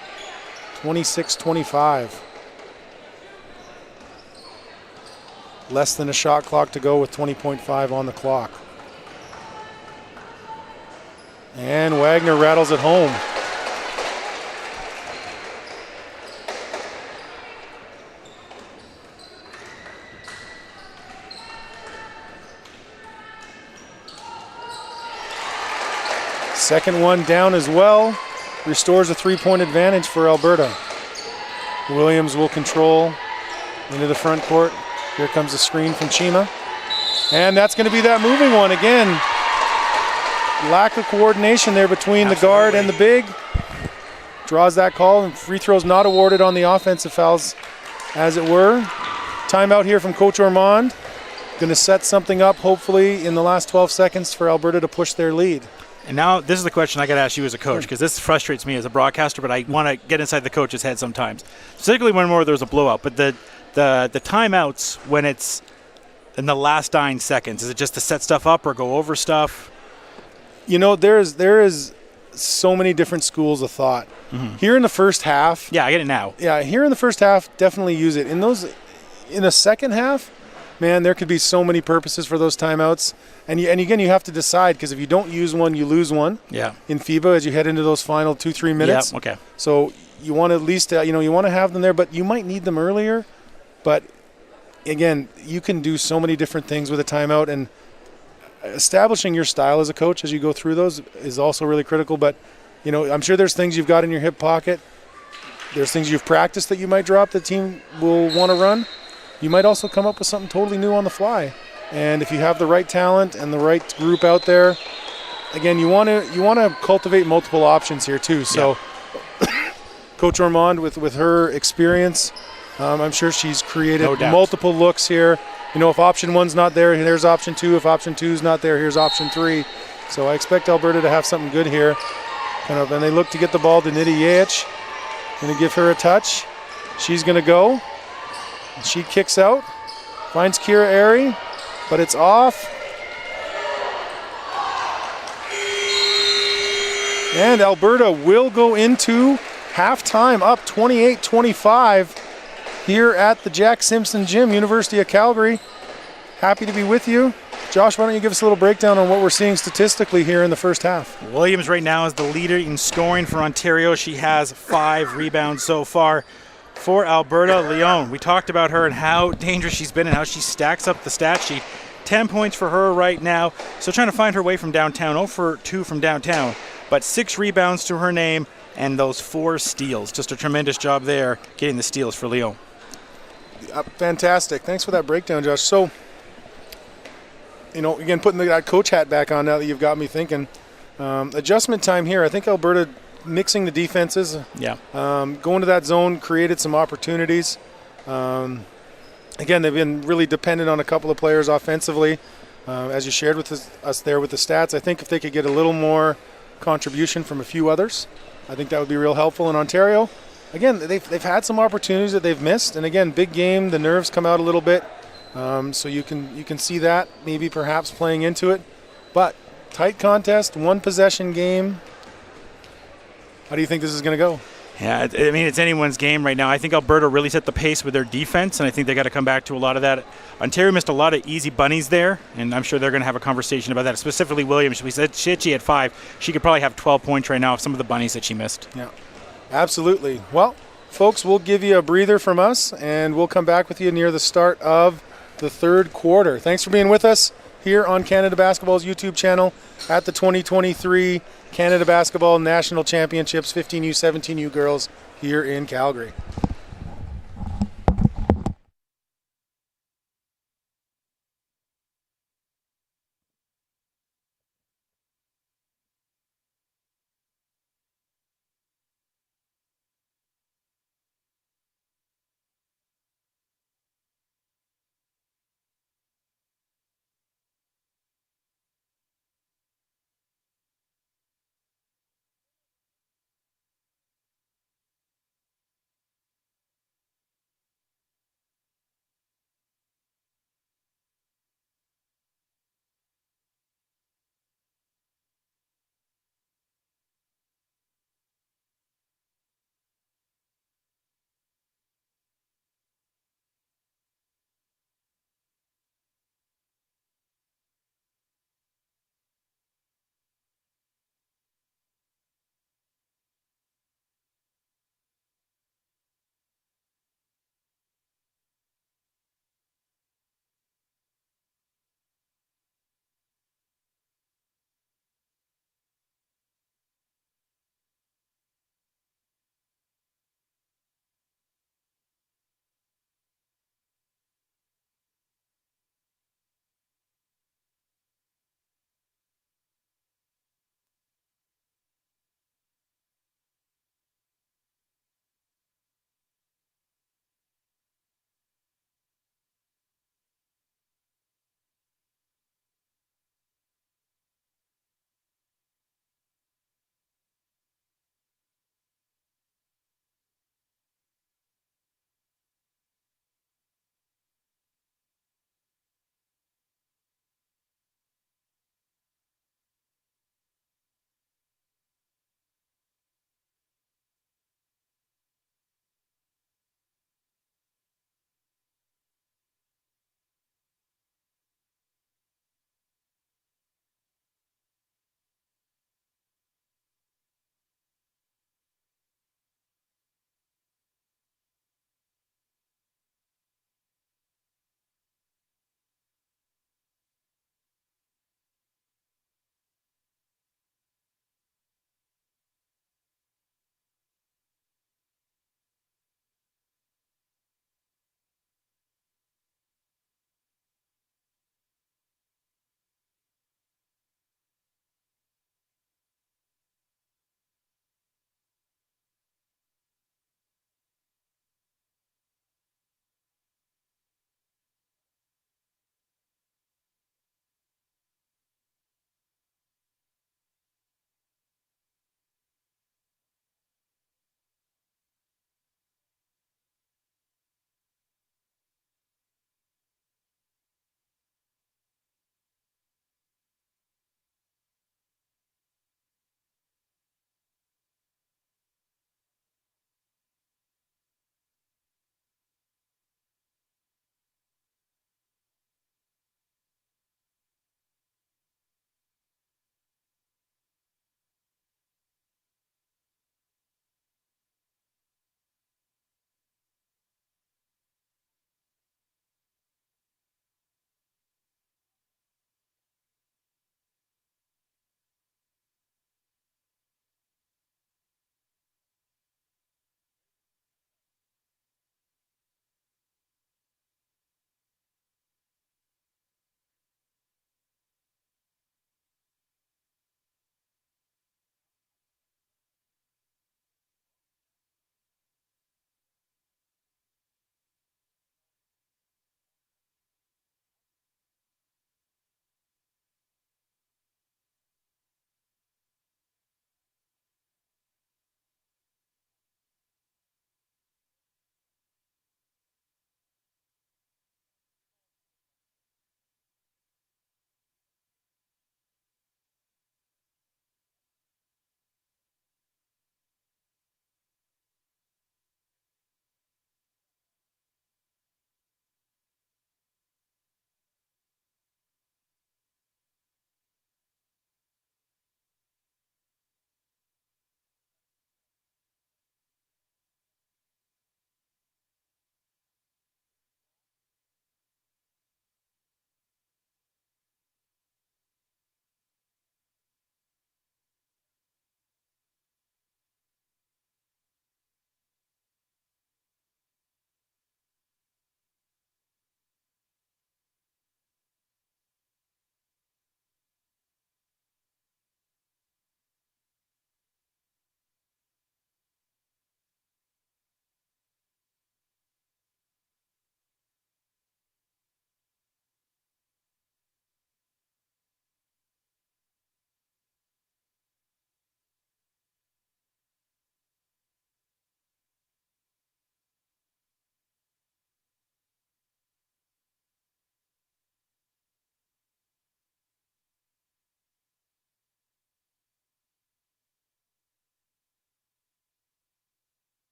26-25. Less than a shot clock to go with 20.5 on the clock. And Wagner rattles it home. Second one down as well. Restores a 3-point advantage for Alberta. Williams will control into the front court. Here comes a screen from Chima. And that's going to be that moving one again. Lack of coordination there between the guard and the big. Draws that call, and free throws not awarded on the offensive fouls, as it were. Timeout here from Coach Ormond. Going to set something up, hopefully, in the last 12 seconds for Alberta to push their lead. And now this is the question I got to ask you as a coach, because this frustrates me as a broadcaster, but I want to get inside the coach's head sometimes, particularly when there's a blowout. But the timeouts when it's in the last 9 seconds, is it just to set stuff up or go over stuff? You know, there is so many different schools of thought. Mm-hmm. Here in the first half. Yeah, I get it now. Yeah, here in the first half, definitely use it. In the second half, man, there could be so many purposes for those timeouts. And again, you have to decide, because if you don't use one, you lose one. Yeah. In FIBA, as you head into those final 2-3 minutes. Yeah. Okay. So you want to at least you want to have them there, but you might need them earlier. But again, you can do so many different things with a timeout, and establishing your style as a coach as you go through those is also really critical. But I'm sure there's things you've got in your hip pocket. There's things you've practiced that you might drop the team will want to run. You might also come up with something totally new on the fly. And if you have the right talent and the right group out there, again, you want to cultivate multiple options here too. So Coach Ormond, with her experience, I'm sure she's created multiple looks here. If option 1's not there, there's option 2. If option 2's not there, here's option 3. So I expect Alberta to have something good here. And they look to get the ball to Nidiyac. Going to give her a touch. She's going to go. She kicks out. Finds Kira Airy, but it's off. And Alberta will go into halftime up 28-25 here at the Jack Simpson Gym, University of Calgary. Happy to be with you. Josh, why don't you give us a little breakdown on what we're seeing statistically here in the first half? Williams right now is the leader in scoring for Ontario. She has 5 rebounds so far. For Alberta, Leon, we talked about her and how dangerous she's been and how she stacks up the stat sheet. 10 points for her right now. Still trying to find her way from downtown. 0 for 2 from downtown. But 6 rebounds to her name and those 4 steals. Just a tremendous job there getting the steals for Leon. Fantastic. Thanks for that breakdown, Josh. So, again, putting that coach hat back on now that you've got me thinking. Adjustment time here. I think Alberta mixing the defenses. Yeah. Going to that zone created some opportunities. Again, they've been really dependent on a couple of players offensively. As you shared with us there with the stats, I think if they could get a little more contribution from a few others, I think that would be real helpful in Ontario. Again, they've had some opportunities that they've missed, and again, big game, the nerves come out a little bit, so you can see that maybe perhaps playing into it. But tight contest, 1 possession game. How do you think this is going to go? Yeah, I mean, it's anyone's game right now. I think Alberta really set the pace with their defense, and I think they got to come back to a lot of that. Ontario missed a lot of easy bunnies there, and I'm sure they're going to have a conversation about that. Specifically, Williams. We said she had 5. She could probably have 12 points right now of some of the bunnies that she missed. Yeah, absolutely. Well, folks, we'll give you a breather from us, and we'll come back with you near the start of the third quarter. Thanks for being with us here on Canada Basketball's YouTube channel at the 2023 Canada Basketball National Championships 15U, 17U girls here in Calgary.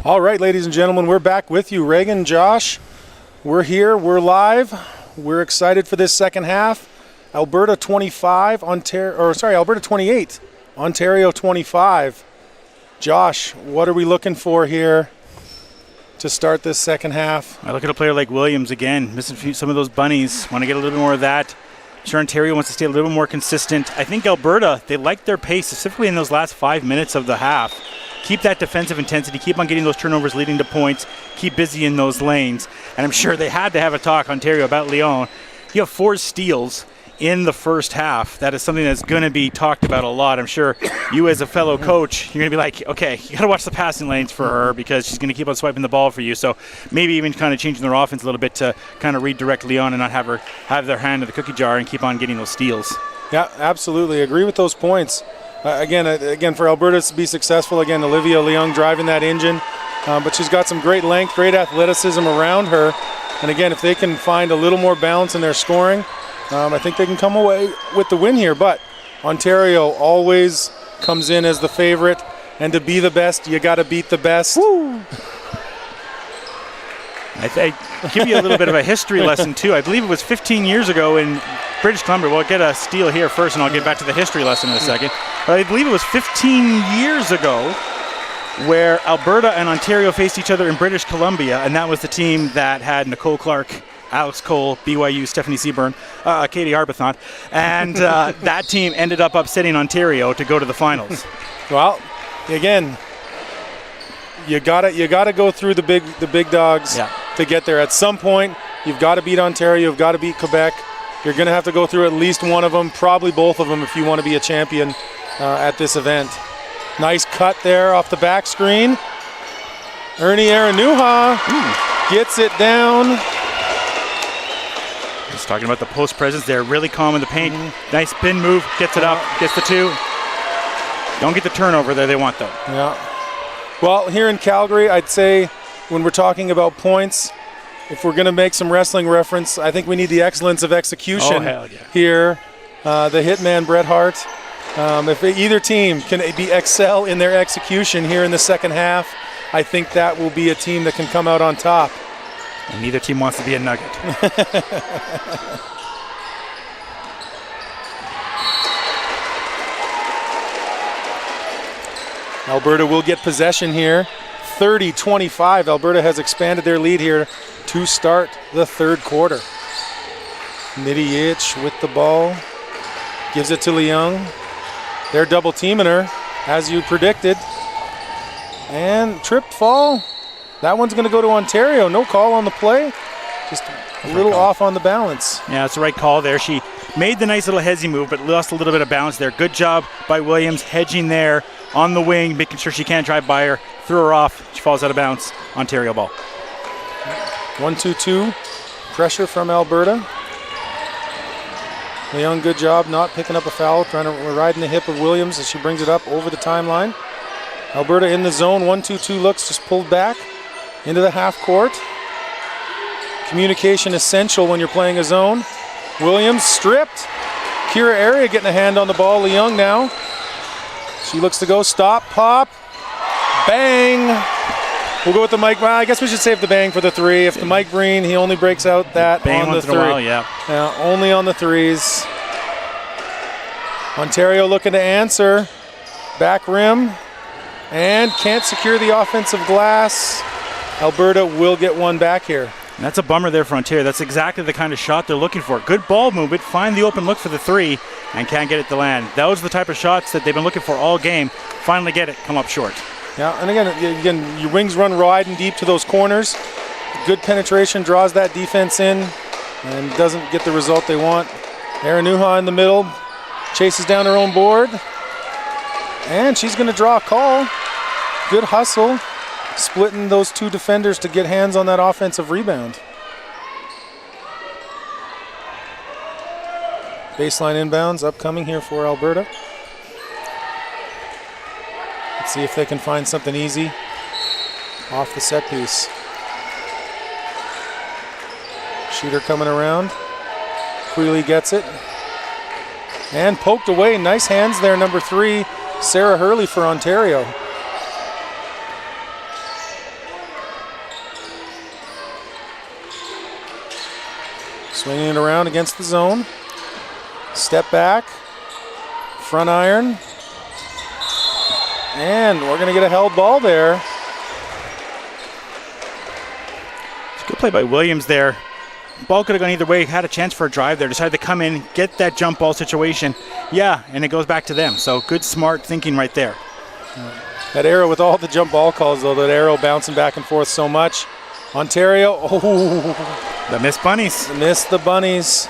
All right, ladies and gentlemen, we're back with you. Reagan, Josh, we're here, we're live. We're excited for this second half. Alberta 25, Alberta 28, Ontario 25. Josh, what are we looking for here to start this second half? I look at a player like Williams again, missing some of those bunnies. Want to get a little bit more of that. I'm sure Ontario wants to stay a little more consistent. I think Alberta, they like their pace, specifically in those last 5 minutes of the half. Keep that defensive intensity, keep on getting those turnovers leading to points, keep busy in those lanes. And I'm sure they had to have a talk, Ontario, about Lyon. You have 4 steals in the first half. That is something that's going to be talked about a lot. I'm sure you as a fellow coach, you're going to be like, okay, you got to watch the passing lanes for her because she's going to keep on swiping the ball for you. So maybe even kind of changing their offense a little bit to kind of redirect Lyon and not have her have their hand in the cookie jar and keep on getting those steals. Yeah, absolutely. Agree with those points. Again, for Alberta to be successful, again, Olivia Leung driving that engine. But she's got some great length, great athleticism around her. And again, if they can find a little more balance in their scoring, I think they can come away with the win here. But Ontario always comes in as the favorite. And to be the best, you got to beat the best. Woo! I give you a little bit of a history lesson, too. I believe it was 15 years ago in British Columbia. We'll get a steal here first, and I'll get back to the history lesson in a second. But I believe it was 15 years ago where Alberta and Ontario faced each other in British Columbia, and that was the team that had Nicole Clark, Alex Cole, BYU, Stephanie Seaburn, Katie Arbuthnot, and that team ended up upsetting Ontario to go to the finals. Well, again, you gotta go through the big dogs to get there. At some point, you've got to beat Ontario, you've got to beat Quebec. You're going to have to go through at least one of them, probably both of them, if you want to be a champion at this event. Nice cut there off the back screen. Ernie Aranuha gets it down. Just talking about the post presence there, really calm in the paint. Nice spin move, gets it up, gets the 2. Don't get the turnover there they want, though. Yeah. Well, here in Calgary, I'd say when we're talking about points, if we're going to make some wrestling reference, I think we need the excellence of execution here. The hitman, Bret Hart. If either team can excel in their execution here in the second half, I think that will be a team that can come out on top. And neither team wants to be a Nugget. Alberta will get possession here. 30-25. Alberta has expanded their lead here to start the third quarter. Nidiich with the ball. Gives it to Leung. They're double teaming her, as you predicted. And tripped fall. That one's going to go to Ontario. No call on the play. Just a little off on the balance. Yeah, it's the right call there. She made the nice little hezzy move, but lost a little bit of balance there. Good job by Williams, hedging there on the wing, making sure she can't drive by her. Threw her off. She falls out of bounds. Ontario ball. 1-2-2. Pressure from Alberta. Leung, good job not picking up a foul, trying to ride in the hip of Williams as she brings it up over the timeline. Alberta in the zone. 1-2-2 looks, just pulled back into the half court. Communication essential when you're playing a zone. Williams stripped. Kira Area getting a hand on the ball. Leung now. She looks to go. Stop. Pop. Bang. We'll go with the Mike. Well, I guess we should save the bang for the 3. If the Mike Breen, he only breaks out that bang on the 3. While, yeah, only on the 3s. Ontario looking to answer. Back rim. And can't secure the offensive glass. Alberta will get one back here. And that's a bummer there for Ontario. That's exactly the kind of shot they're looking for. Good ball movement, find the open look for the 3, and can't get it to land. Those are the type of shots that they've been looking for all game. Finally get it, come up short. Yeah, and again, your wings run wide and deep to those corners. Good penetration, draws that defense in, and doesn't get the result they want. Aranuha in the middle, chases down her own board, and she's going to draw a call. Good hustle, splitting those 2 defenders to get hands on that offensive rebound. Baseline inbounds upcoming here for Alberta. Let's see if they can find something easy off the set piece. Shooter coming around. Quealy gets it. And poked away. Nice hands there, number 3, Sarah Hurley for Ontario. Swinging it around against the zone. Step back. Front iron. And we're going to get a held ball there. It's a good play by Williams there. Ball could have gone either way. Had a chance for a drive there. Decided to come in, get that jump ball situation. Yeah, and it goes back to them. So good, smart thinking right there. That arrow with all the jump ball calls, though, that arrow bouncing back and forth so much. Ontario, The missed bunnies. Missed the bunnies.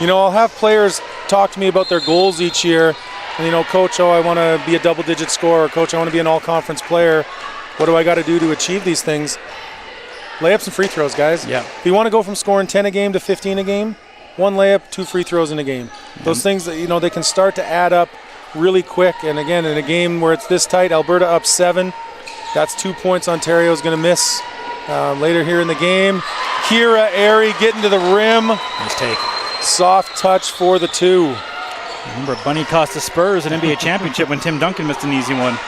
You know, I'll have players talk to me about their goals each year. And, you know, Coach, I want to be a double-digit scorer. Coach, I want to be an all-conference player. What do I got to do to achieve these things? Layups and free throws, guys. Yeah. If you want to go from scoring 10 a game to 15 a game, 1 layup, 2 free throws in a game. Those things that, you know, they can start to add up really quick. And again, in a game where it's this tight, Alberta up 7, that's 2 points Ontario's going to miss later here in the game. Kira Airy getting to the rim. Nice take. Soft touch for the 2. Remember, Bunny cost the Spurs an NBA championship when Tim Duncan missed an easy one.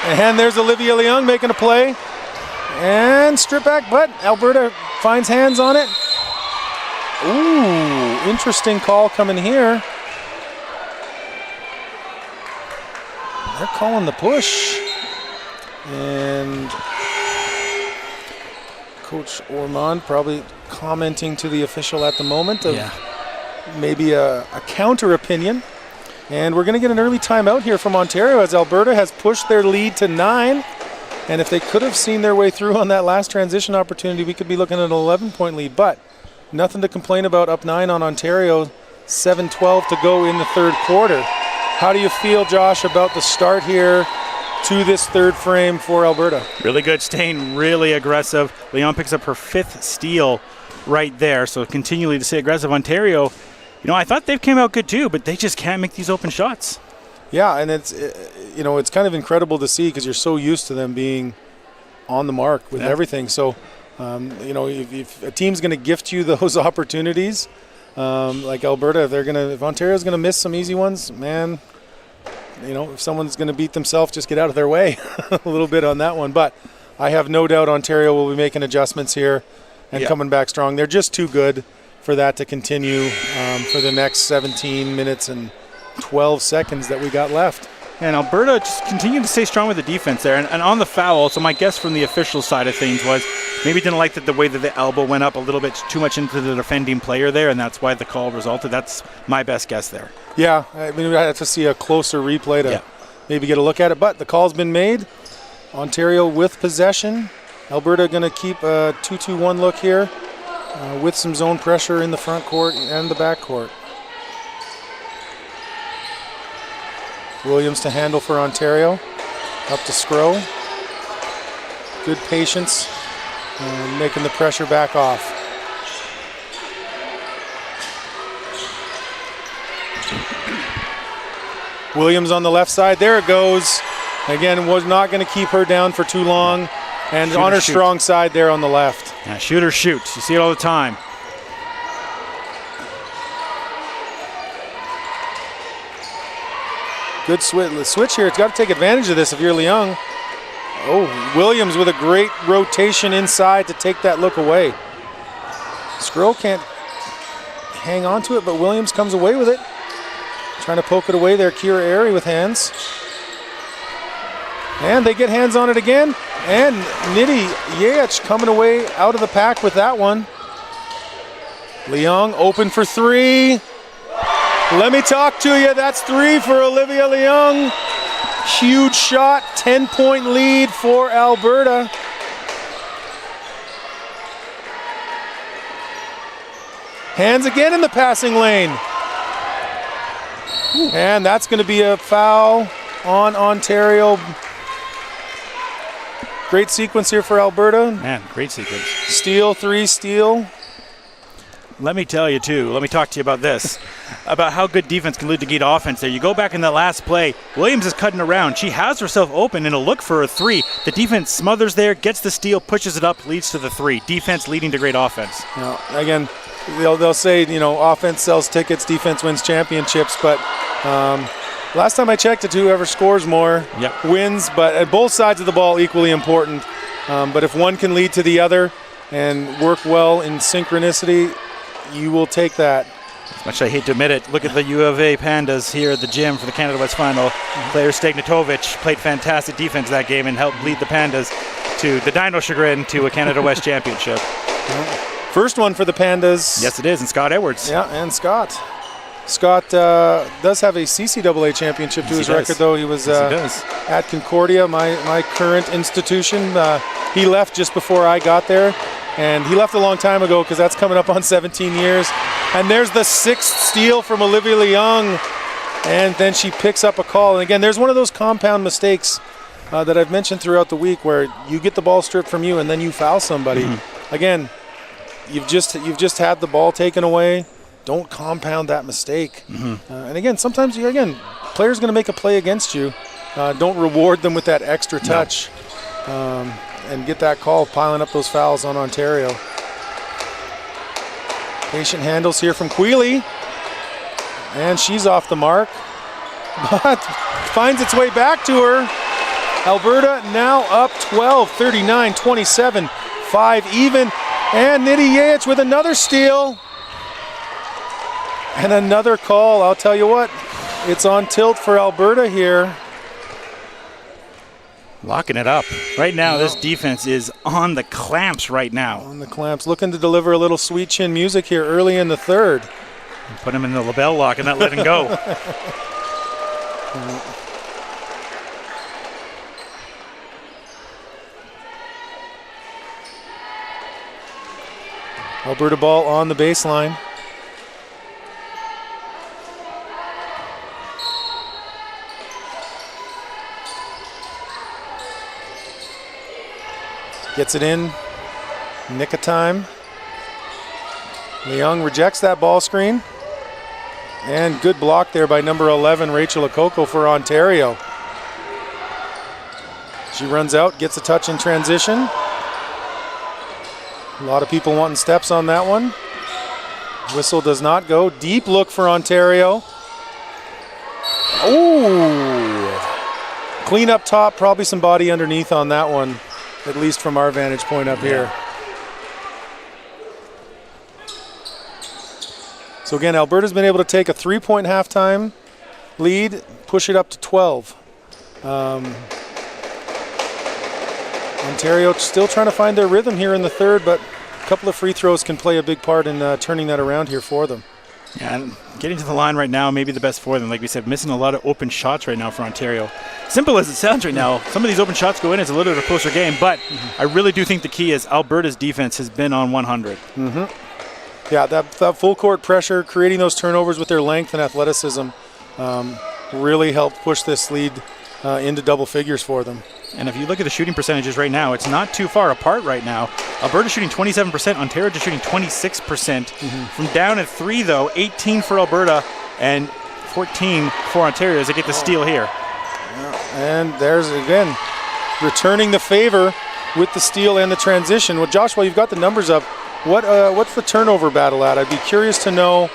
And there's Olivia Leung making a play. And strip back, but Alberta finds hands on it. Ooh, interesting call coming here. They're calling the push. And Coach Ormond probably commenting to the official at the moment of maybe a counter opinion. And we're going to get an early timeout here from Ontario as Alberta has pushed their lead to 9. And if they could have seen their way through on that last transition opportunity, we could be looking at an 11-point lead. But nothing to complain about, up 9 on Ontario, 7:12 to go in the third quarter. How do you feel, Josh, about the start here to this third frame for Alberta? Really good, staying really aggressive. Leon picks up her 5th steal right there, so continually to stay aggressive. Ontario, you know, I thought they came out good too, but they just can't make these open shots. Yeah, and it's, you know, it's kind of incredible to see because you're so used to them being on the mark with everything. So, you know, if a team's going to gift you those opportunities, like Alberta, if Ontario's going to miss some easy ones, man, you know, if someone's going to beat themselves, just get out of their way a little bit on that one. But I have no doubt Ontario will be making adjustments here and coming back strong. They're just too good for that to continue for the next 17 minutes and 12 seconds that we got left. And Alberta just continued to stay strong with the defense there. And on the foul, so my guess from the official side of things was maybe didn't like the way that the elbow went up a little bit too much into the defending player there, and that's why the call resulted. That's my best guess there. Yeah, I mean, I have to see a closer replay to maybe get a look at it. But the call's been made. Ontario with possession. Alberta going to keep a 2-2-1 look here with some zone pressure in the front court and the back court. Williams to handle for Ontario. Up to Scrow. Good patience. And making the pressure back off. Williams on the left side. There it goes. Again, was not going to keep her down for too long. And on her strong side there on the left. Yeah, shoot or shoot. You see it all the time. Good switch here. It's got to take advantage of this if you're Leung. Oh, Williams with a great rotation inside to take that look away. Scroll can't hang on to it, but Williams comes away with it. Trying to poke it away there, Kira Airy with hands. And they get hands on it again. And Nidhi Yech coming away out of the pack with that one. Leung open for 3. Let me talk to you. That's 3 for Olivia Leung. Huge shot, 10-point lead for Alberta. Hands again in the passing lane. And that's going to be a foul on Ontario. Great sequence here for Alberta. Man, great sequence. Steal, 3 steal. Let me tell you, too, let me talk to you about this, about how good defense can lead to good offense there. You go back in the last play, Williams is cutting around. She has herself open in a look for a 3. The defense smothers there, gets the steal, pushes it up, leads to the 3. Defense leading to great offense. Now, again, they'll say, you know, offense sells tickets, defense wins championships, but last time I checked it, whoever scores more wins, but at both sides of the ball equally important. But if one can lead to the other, and work well in synchronicity, you will take that. As much as I hate to admit it, look at the U of A Pandas here at the gym for the Canada West Final. Player Stagnatovic played fantastic defense that game and helped lead the Pandas to the Dino Chagrin to a Canada West championship. First one for the Pandas. Yes, it is, and Scott Edwards. Yeah, and Scott. Scott does have a CCAA championship to his record, though. He was at Concordia, my current institution. He left just before I got there, and he left a long time ago because that's coming up on 17 years. And there's the 6th steal from Olivia Leung, and then she picks up a call. And again, there's one of those compound mistakes that I've mentioned throughout the week where you get the ball stripped from you and then you foul somebody. Again, you've just had the ball taken away. Don't compound that mistake. And again, sometimes players going to make a play against you. Don't reward them with that extra touch and get that call, piling up those fouls on Ontario. Patient handles here from Quealy, and she's off the mark, but finds its way back to her. Alberta now up 12, 39-27, 5 even, and Nidhi Yaich with another steal. And another call. I'll tell you what, it's on tilt for Alberta here. Locking it up. Right now, this defense is on the clamps right now. On the clamps, looking to deliver a little sweet chin music here early in the third. Put him in the label lock and not let him go. Alberta ball on the baseline. Gets it in, nick of time. Leung rejects that ball screen. And good block there by number 11, Rachel Okoko for Ontario. She runs out, gets a touch in transition. A lot of people wanting steps on that one. Whistle does not go. Deep look for Ontario. Ooh! Clean up top, probably some body underneath on that one, at least from our vantage point up here. So again, Alberta's been able to take a 3-point halftime lead, push it up to 12. Ontario still trying to find their rhythm here in the third, but a couple of free throws can play a big part in turning that around here for them. Yeah, and getting to the line right now may be the best for them. Like we said, missing a lot of open shots right now for Ontario. Simple as it sounds right now, some of these open shots go in. It's a little bit of a closer game, but I really do think the key is Alberta's defense has been on 100. Yeah, that full court pressure, creating those turnovers with their length and athleticism really helped push this lead into double figures for them. And if you look at the shooting percentages right now, it's not too far apart right now. Alberta shooting 27%, Ontario just shooting 26%. From down at 3, though, 18 for Alberta and 14 for Ontario as they get the steal here. And there's, again, returning the favor with the steal and the transition. Well, Josh, while you've got the numbers up, what's the turnover battle at? I'd be curious to know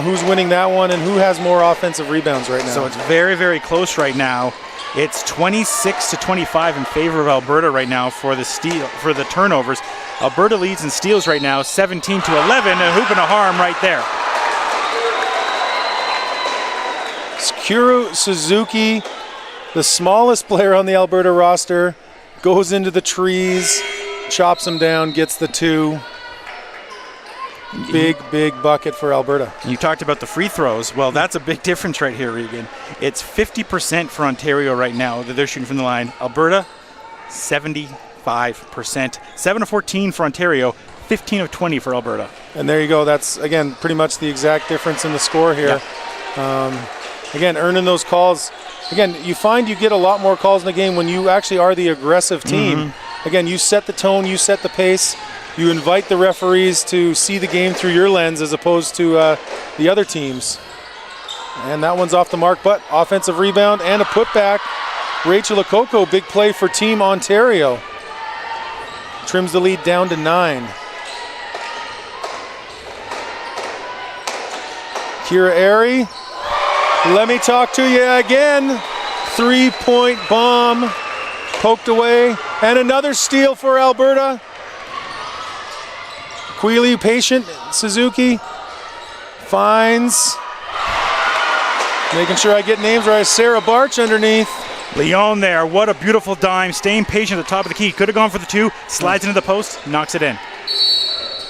who's winning that one and who has more offensive rebounds right now. So it's very, very close right now. It's 26-25 in favor of Alberta right now for the turnovers. Alberta leads in steals right now, 17-11, a hoop and a harm right there. Kuru Suzuki, the smallest player on the Alberta roster, goes into the trees, chops him down, gets the 2. Big bucket for Alberta. You talked about the free throws. Well, that's a big difference right here, Regan. It's 50% for Ontario right now that they're shooting from the line. Alberta, 75%. 7 of 14 for Ontario, 15 of 20 for Alberta. And there you go. That's, again, pretty much the exact difference in the score here. Yeah. Again, earning those calls. Again, you find you get a lot more calls in the game when you actually are the aggressive team. Again, you set the tone, you set the pace. You invite the referees to see the game through your lens as opposed to the other teams. And that one's off the mark, but offensive rebound and a putback. Rachel Okoko, big play for Team Ontario. Trims the lead down to 9. Kira Airy, let me talk to you again. 3-point bomb poked away. And another steal for Alberta. Quealy, patient. Suzuki finds, making sure I get names right, Sarah Barch underneath. Leon there, what a beautiful dime, staying patient at the top of the key. Could have gone for the 2, slides into the post, knocks it in.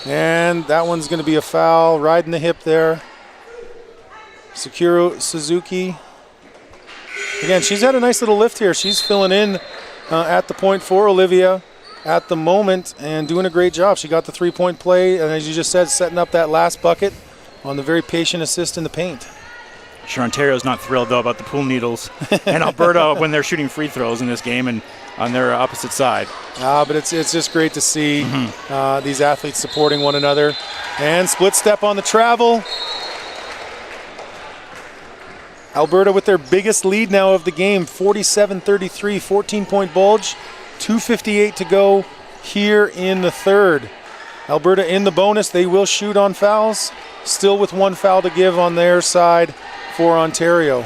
And that one's going to be a foul, riding the hip there. Sakura Suzuki. Again, she's had a nice little lift here. She's filling in at the point for Olivia at the moment and doing a great job. She got the 3-point play, and as you just said, setting up that last bucket on the very patient assist in the paint. Sure, Ontario's not thrilled, though, about the pool needles. And Alberta, when they're shooting free throws in this game and on their opposite side. But it's just great to see these athletes supporting one another. And split step on the travel. Alberta with their biggest lead now of the game, 47-33, 14-point bulge, 2:58 to go here in the third. Alberta in the bonus. They will shoot on fouls, still with 1 foul to give on their side for Ontario.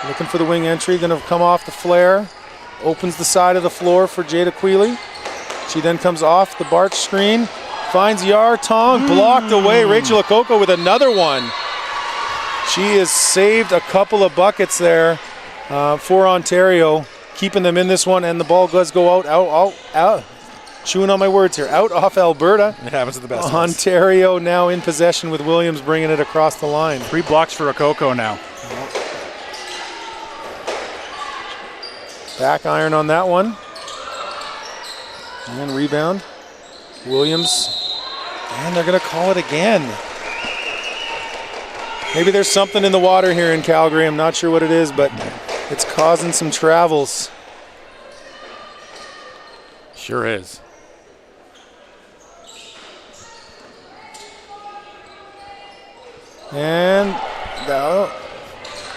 Looking for the wing entry, going to come off the flare. Opens the side of the floor for Jada Quealy. She then comes off the Barch screen, finds Yar Tong, blocked away. Rachel Okoko with another one. She has saved a couple of buckets there for Ontario, keeping them in this one, and the ball does go out. Chewing on my words here. Out off Alberta. It happens to the best. Ontario now in possession with Williams bringing it across the line. 3 blocks for Okoko now. Back iron on that one. And rebound. Williams. And they're going to call it again. Maybe there's something in the water here in Calgary. I'm not sure what it is, but it's causing some travels. Sure is. And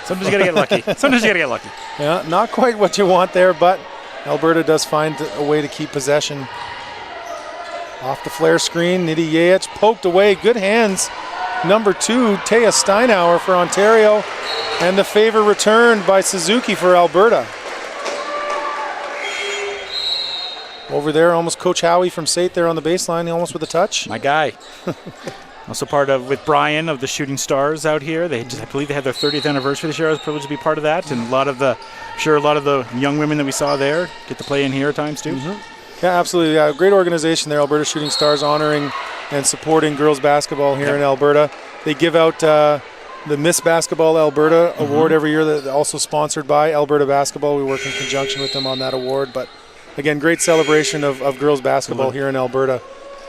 sometimes you gotta get lucky. Sometimes you gotta get lucky. Yeah, not quite what you want there, but Alberta does find a way to keep possession. Off the flare screen, Nidhi Yaech poked away. Good hands. Number 2, Taya Steinauer for Ontario. And the favor returned by Suzuki for Alberta. Over there, almost Coach Howie from Sate there on the baseline, almost with a touch. My guy. Also part of, with Brian of the Shooting Stars out here. I believe they had their 30th anniversary this year. I was privileged to be part of that. And a lot of the young women that we saw there get to play in here at times too. Yeah, absolutely. Yeah, great organization there, Alberta Shooting Stars, honoring and supporting girls basketball here in Alberta. They give out the Miss Basketball Alberta award every year, that also sponsored by Alberta Basketball. We work in conjunction with them on that award. But again, great celebration of girls basketball here in Alberta.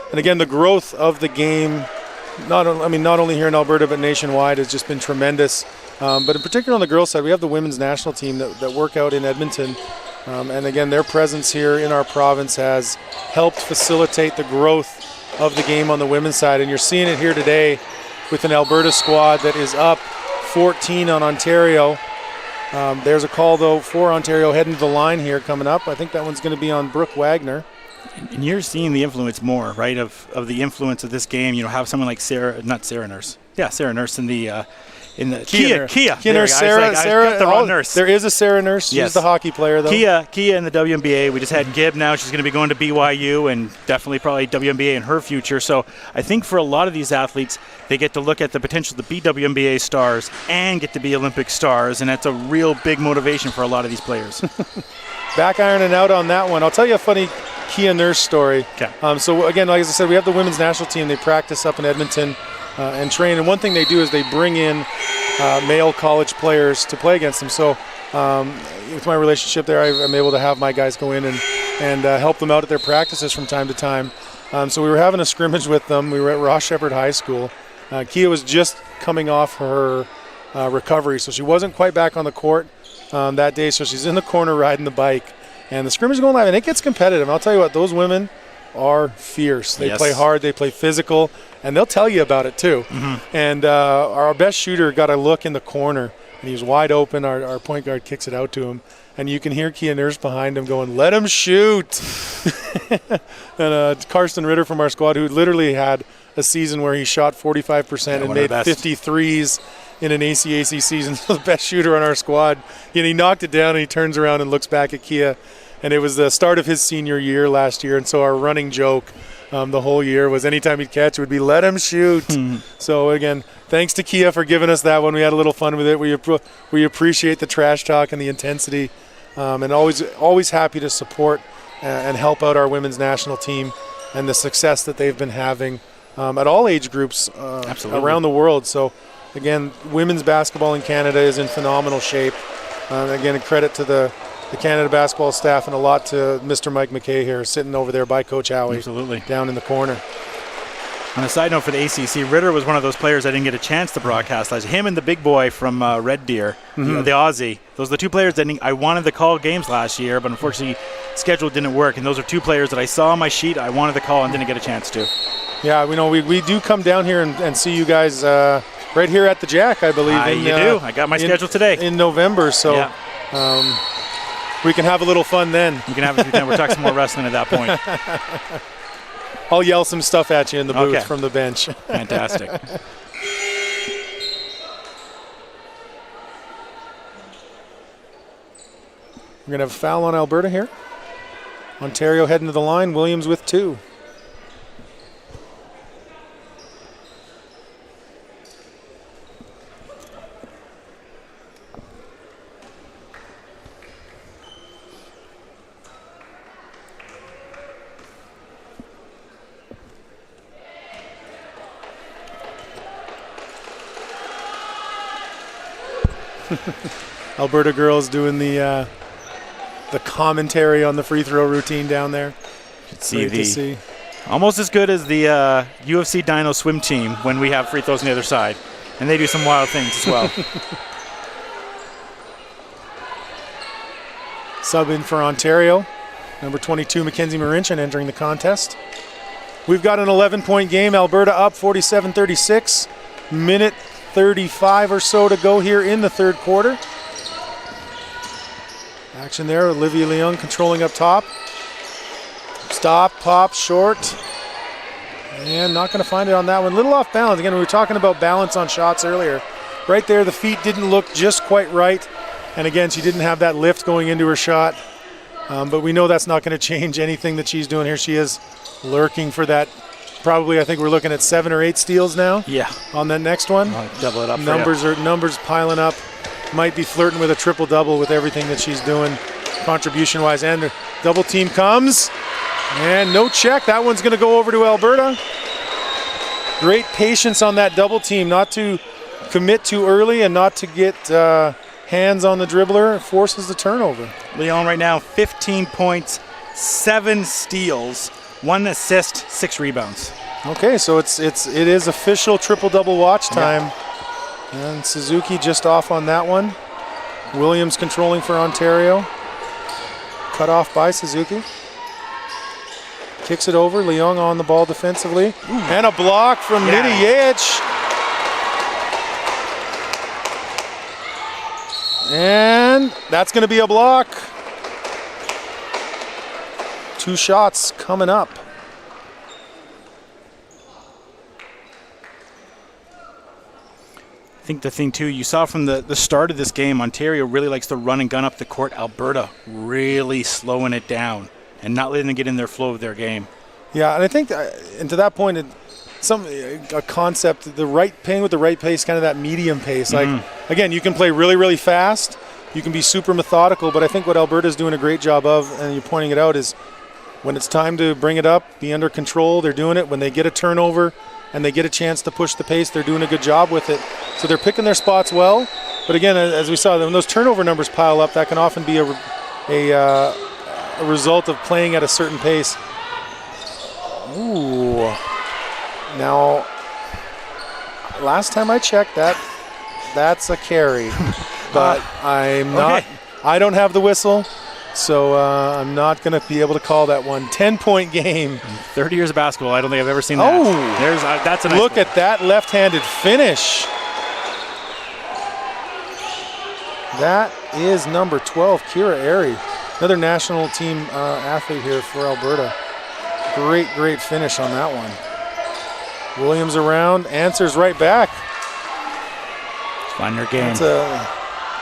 And again, the growth of the game, not only here in Alberta but nationwide, has just been tremendous. But in particular on the girls side, we have the women's national team that work out in Edmonton. And again, their presence here in our province has helped facilitate the growth of the game on the women's side. And you're seeing it here today with an Alberta squad that is up 14 on Ontario. There's a call, though, for Ontario heading to the line here coming up. I think that one's going to be on Brooke Wagner. And you're seeing the influence more, right, of the influence of this game. You know, have someone like Sarah Nurse in the Kia Nurse, Sarah Nurse. There is a Sarah Nurse. She's the hockey player, though. Kia in the WNBA. We just had Gibb now. She's going to be going to BYU and definitely probably WNBA in her future. So I think for a lot of these athletes, they get to look at the potential to be WNBA stars and get to be Olympic stars, and that's a real big motivation for a lot of these players. Back ironing out on that one. I'll tell you a funny Kia Nurse story. Okay. So again, like I said, we have the women's national team. They practice up in Edmonton and train. And one thing they do is they bring in male college players to play against them. So with my relationship there, I'm able to have my guys go in and help them out at their practices from time to time. So we were having a scrimmage with them. We were at Ross Shepherd High School. Kia was just coming off her recovery, so she wasn't quite back on the court that day. So she's in the corner riding the bike. And the scrimmage is going live, and it gets competitive. And I'll tell you what, those women are fierce. They play hard, they play physical, and they'll tell you about it too. And our best shooter got a look in the corner, and he was wide open. Our point guard kicks it out to him, and you can hear Kia Nurse behind him going, "Let him shoot!" And Karsten Ritter from our squad, who literally had a season where he shot 45% and made 53s in an ACAC season, the best shooter on our squad. And he knocked it down, and he turns around and looks back at Kia. And it was the start of his senior year last year, and so our running joke the whole year was anytime he'd catch, it would be let him shoot. So, again, thanks to Kia for giving us that one. We had a little fun with it. We appreciate the trash talk and the intensity, and always happy to support and help out our women's national team and the success that they've been having at all age groups around the world. So, again, women's basketball in Canada is in phenomenal shape. Again, a credit to the Canada basketball staff and a lot to Mr. Mike McKay here, sitting over there by Coach Howie. Absolutely. Down in the corner. On a side note for the ACC, Ritter was one of those players I didn't get a chance to broadcast. As him and the big boy from Red Deer, the Aussie. Those are the two players that I wanted to call games last year, but unfortunately schedule didn't work. And those are two players that I saw on my sheet I wanted to call and didn't get a chance to. Yeah, we do come down here and see you guys right here at the Jack, I believe. You do. I got my schedule today. In November, so we can have a little fun then. We can have a few times. We're talking some more wrestling at that point. I'll yell some stuff at you in the booth from the bench. Fantastic. We're going to have a foul on Alberta here. Ontario heading to the line. Williams with 2. Alberta girls doing the commentary on the free throw routine down there. See almost as good as the UFC Dino swim team when we have free throws on the other side, and they do some wild things as well. Sub in for Ontario, number 22 Mackenzie Marinchin entering the contest. We've got an 11-point game. Alberta up 47-36. Minute 35 or so to go here in the third quarter. Action there, Olivia Leung controlling up top. Stop, pop, short. And not going to find it on that one. Little off balance. Again, we were talking about balance on shots earlier. Right there, the feet didn't look just quite right. And again, she didn't have that lift going into her shot. But we know that's not going to change anything that she's doing here. She is lurking for that. Probably, I think we're looking at 7 or 8 steals now. Yeah. On that next one. Double it up. Numbers piling up. Might be flirting with a triple-double with everything that she's doing contribution-wise. And the double team comes. And no check. That one's going to go over to Alberta. Great patience on that double team. Not to commit too early and not to get hands on the dribbler. It forces the turnover. Leon right now, 15 points, 7 steals, 1 assist, 6 rebounds. Okay, so it is official triple-double watch time. Yeah. And Suzuki just off on that one. Williams controlling for Ontario. Cut off by Suzuki. Kicks it over. Leung on the ball defensively. Ooh. And a block from Nidhi Yaich. And that's going to be a block. 2 shots coming up. I think the thing, too, you saw from the start of this game, Ontario really likes to run and gun up the court. Alberta really slowing it down and not letting them get in their flow of their game. Yeah, and I think, and to that point, a concept, playing with the right pace, kind of that medium pace. Like, again, you can play really, really fast. You can be super methodical, but I think what Alberta's doing a great job of, and you're pointing it out, is when it's time to bring it up, be under control, they're doing it. When they get a turnover and they get a chance to push the pace, they're doing a good job with it. So they're picking their spots well. But again, as we saw, when those turnover numbers pile up, that can often be a result of playing at a certain pace. Ooh. Now, last time I checked, that's a carry. But I'm not. Okay. I don't have the whistle, so I'm not going to be able to call that one. 10-point game. 30 years of basketball. I don't think I've ever seen that. Oh, that's a nice look at that left-handed finish. That is number 12, Kira Airy, another national team athlete here for Alberta. Great finish on that one. Williams around, answers right back. Find your game.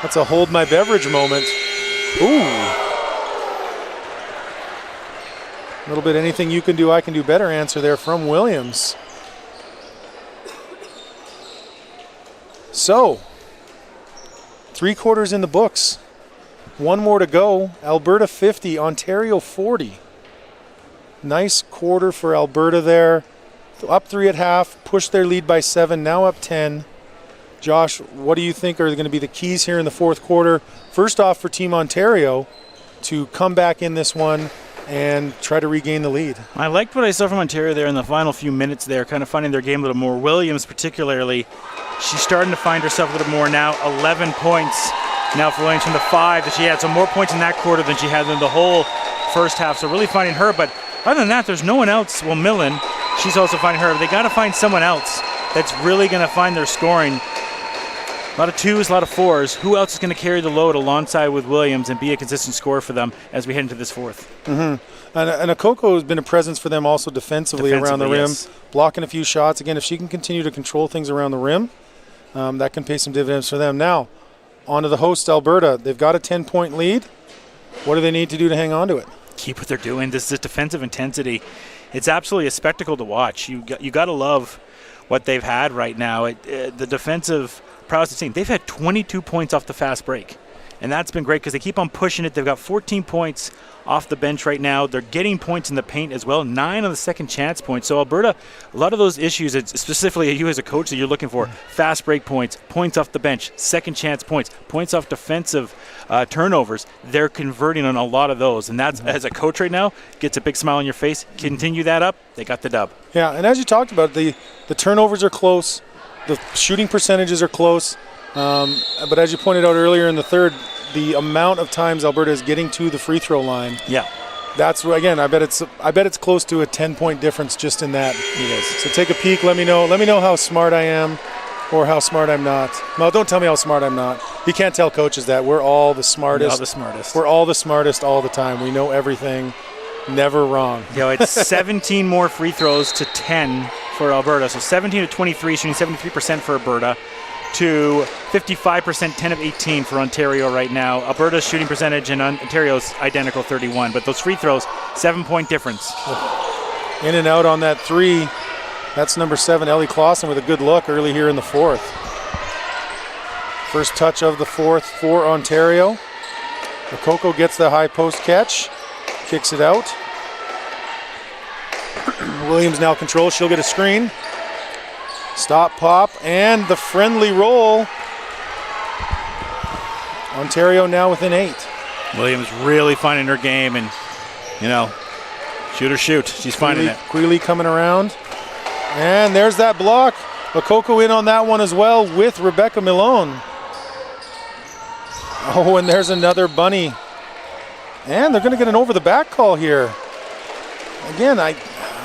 That's a hold my beverage moment. Ooh. A little bit anything you can do, I can do better answer there from Williams. So, 3 quarters in the books. 1 more to go. Alberta 50, Ontario 40. Nice quarter for Alberta there. Up 3 at half, pushed their lead by 7, now up 10. Josh, what do you think are going to be the keys here in the fourth quarter? First off, for Team Ontario to come back in this one and try to regain the lead. I liked what I saw from Ontario there in the final few minutes there, kind of finding their game a little more. Williams particularly, she's starting to find herself a little more now. 11 points now for Williams from the 5 that she had. So more points in that quarter than she had in the whole first half. So really finding her. But other than that, there's no one else. Well, Millen, she's also finding her. They got to find someone else that's really going to find their scoring. A lot of 2s, a lot of 4s. Who else is going to carry the load alongside with Williams and be a consistent scorer for them as we head into this fourth? And Akoko has been a presence for them also defensively around the rim, yes. blocking a few shots. Again, if she can continue to control things around the rim, that can pay some dividends for them. Now, on to the host, Alberta. They've got a 10-point lead. What do they need to do to hang on to it? Keep what they're doing. This defensive intensity. It's absolutely a spectacle to watch. You got to love what they've had right now. The defensive prowess of the team. They've had 22 points off the fast break. And that's been great because they keep on pushing it. They've got 14 points off the bench right now. They're getting points in the paint as well, 9 on the second chance points. So Alberta, a lot of those issues, it's specifically you as a coach that you're looking for, fast break points, points off the bench, second chance points, points off defensive turnovers. They're converting on a lot of those. And that's, as a coach right now, gets a big smile on your face. Continue that up, they got the dub. Yeah, and as you talked about, the turnovers are close. The shooting percentages are close. But as you pointed out earlier in the third, the amount of times Alberta is getting to the free throw line. Yeah. That's, again, I bet it's close to a 10-point difference just in that. It is. So take a peek, let me know how smart I am or how smart I'm not. Well, don't tell me how smart I'm not. You can't tell coaches that. We're all the smartest. We're all the smartest. We're all the smartest all the time. We know everything. Never wrong. It's 17 more free throws to 10 for Alberta. So 17 to 23, shooting 73% for Alberta, to 55%, 10 of 18 for Ontario right now. Alberta's shooting percentage and Ontario's identical, 31. But those free throws, 7-point difference. In and out on that 3. That's number 7, Ellie Clausen, with a good look early here in the fourth. First touch of the fourth for Ontario. Akoko gets the high post catch, kicks it out. Williams now controls. She'll get a screen. Stop, pop, and the friendly roll. Ontario now within 8. Williams really finding her game, and, shoot or shoot. She's finding it. Quealy coming around. And there's that block. Akoko in on that one as well with Rebecca Milone. Oh, and there's another bunny. And they're going to get an over-the-back call here. Again, I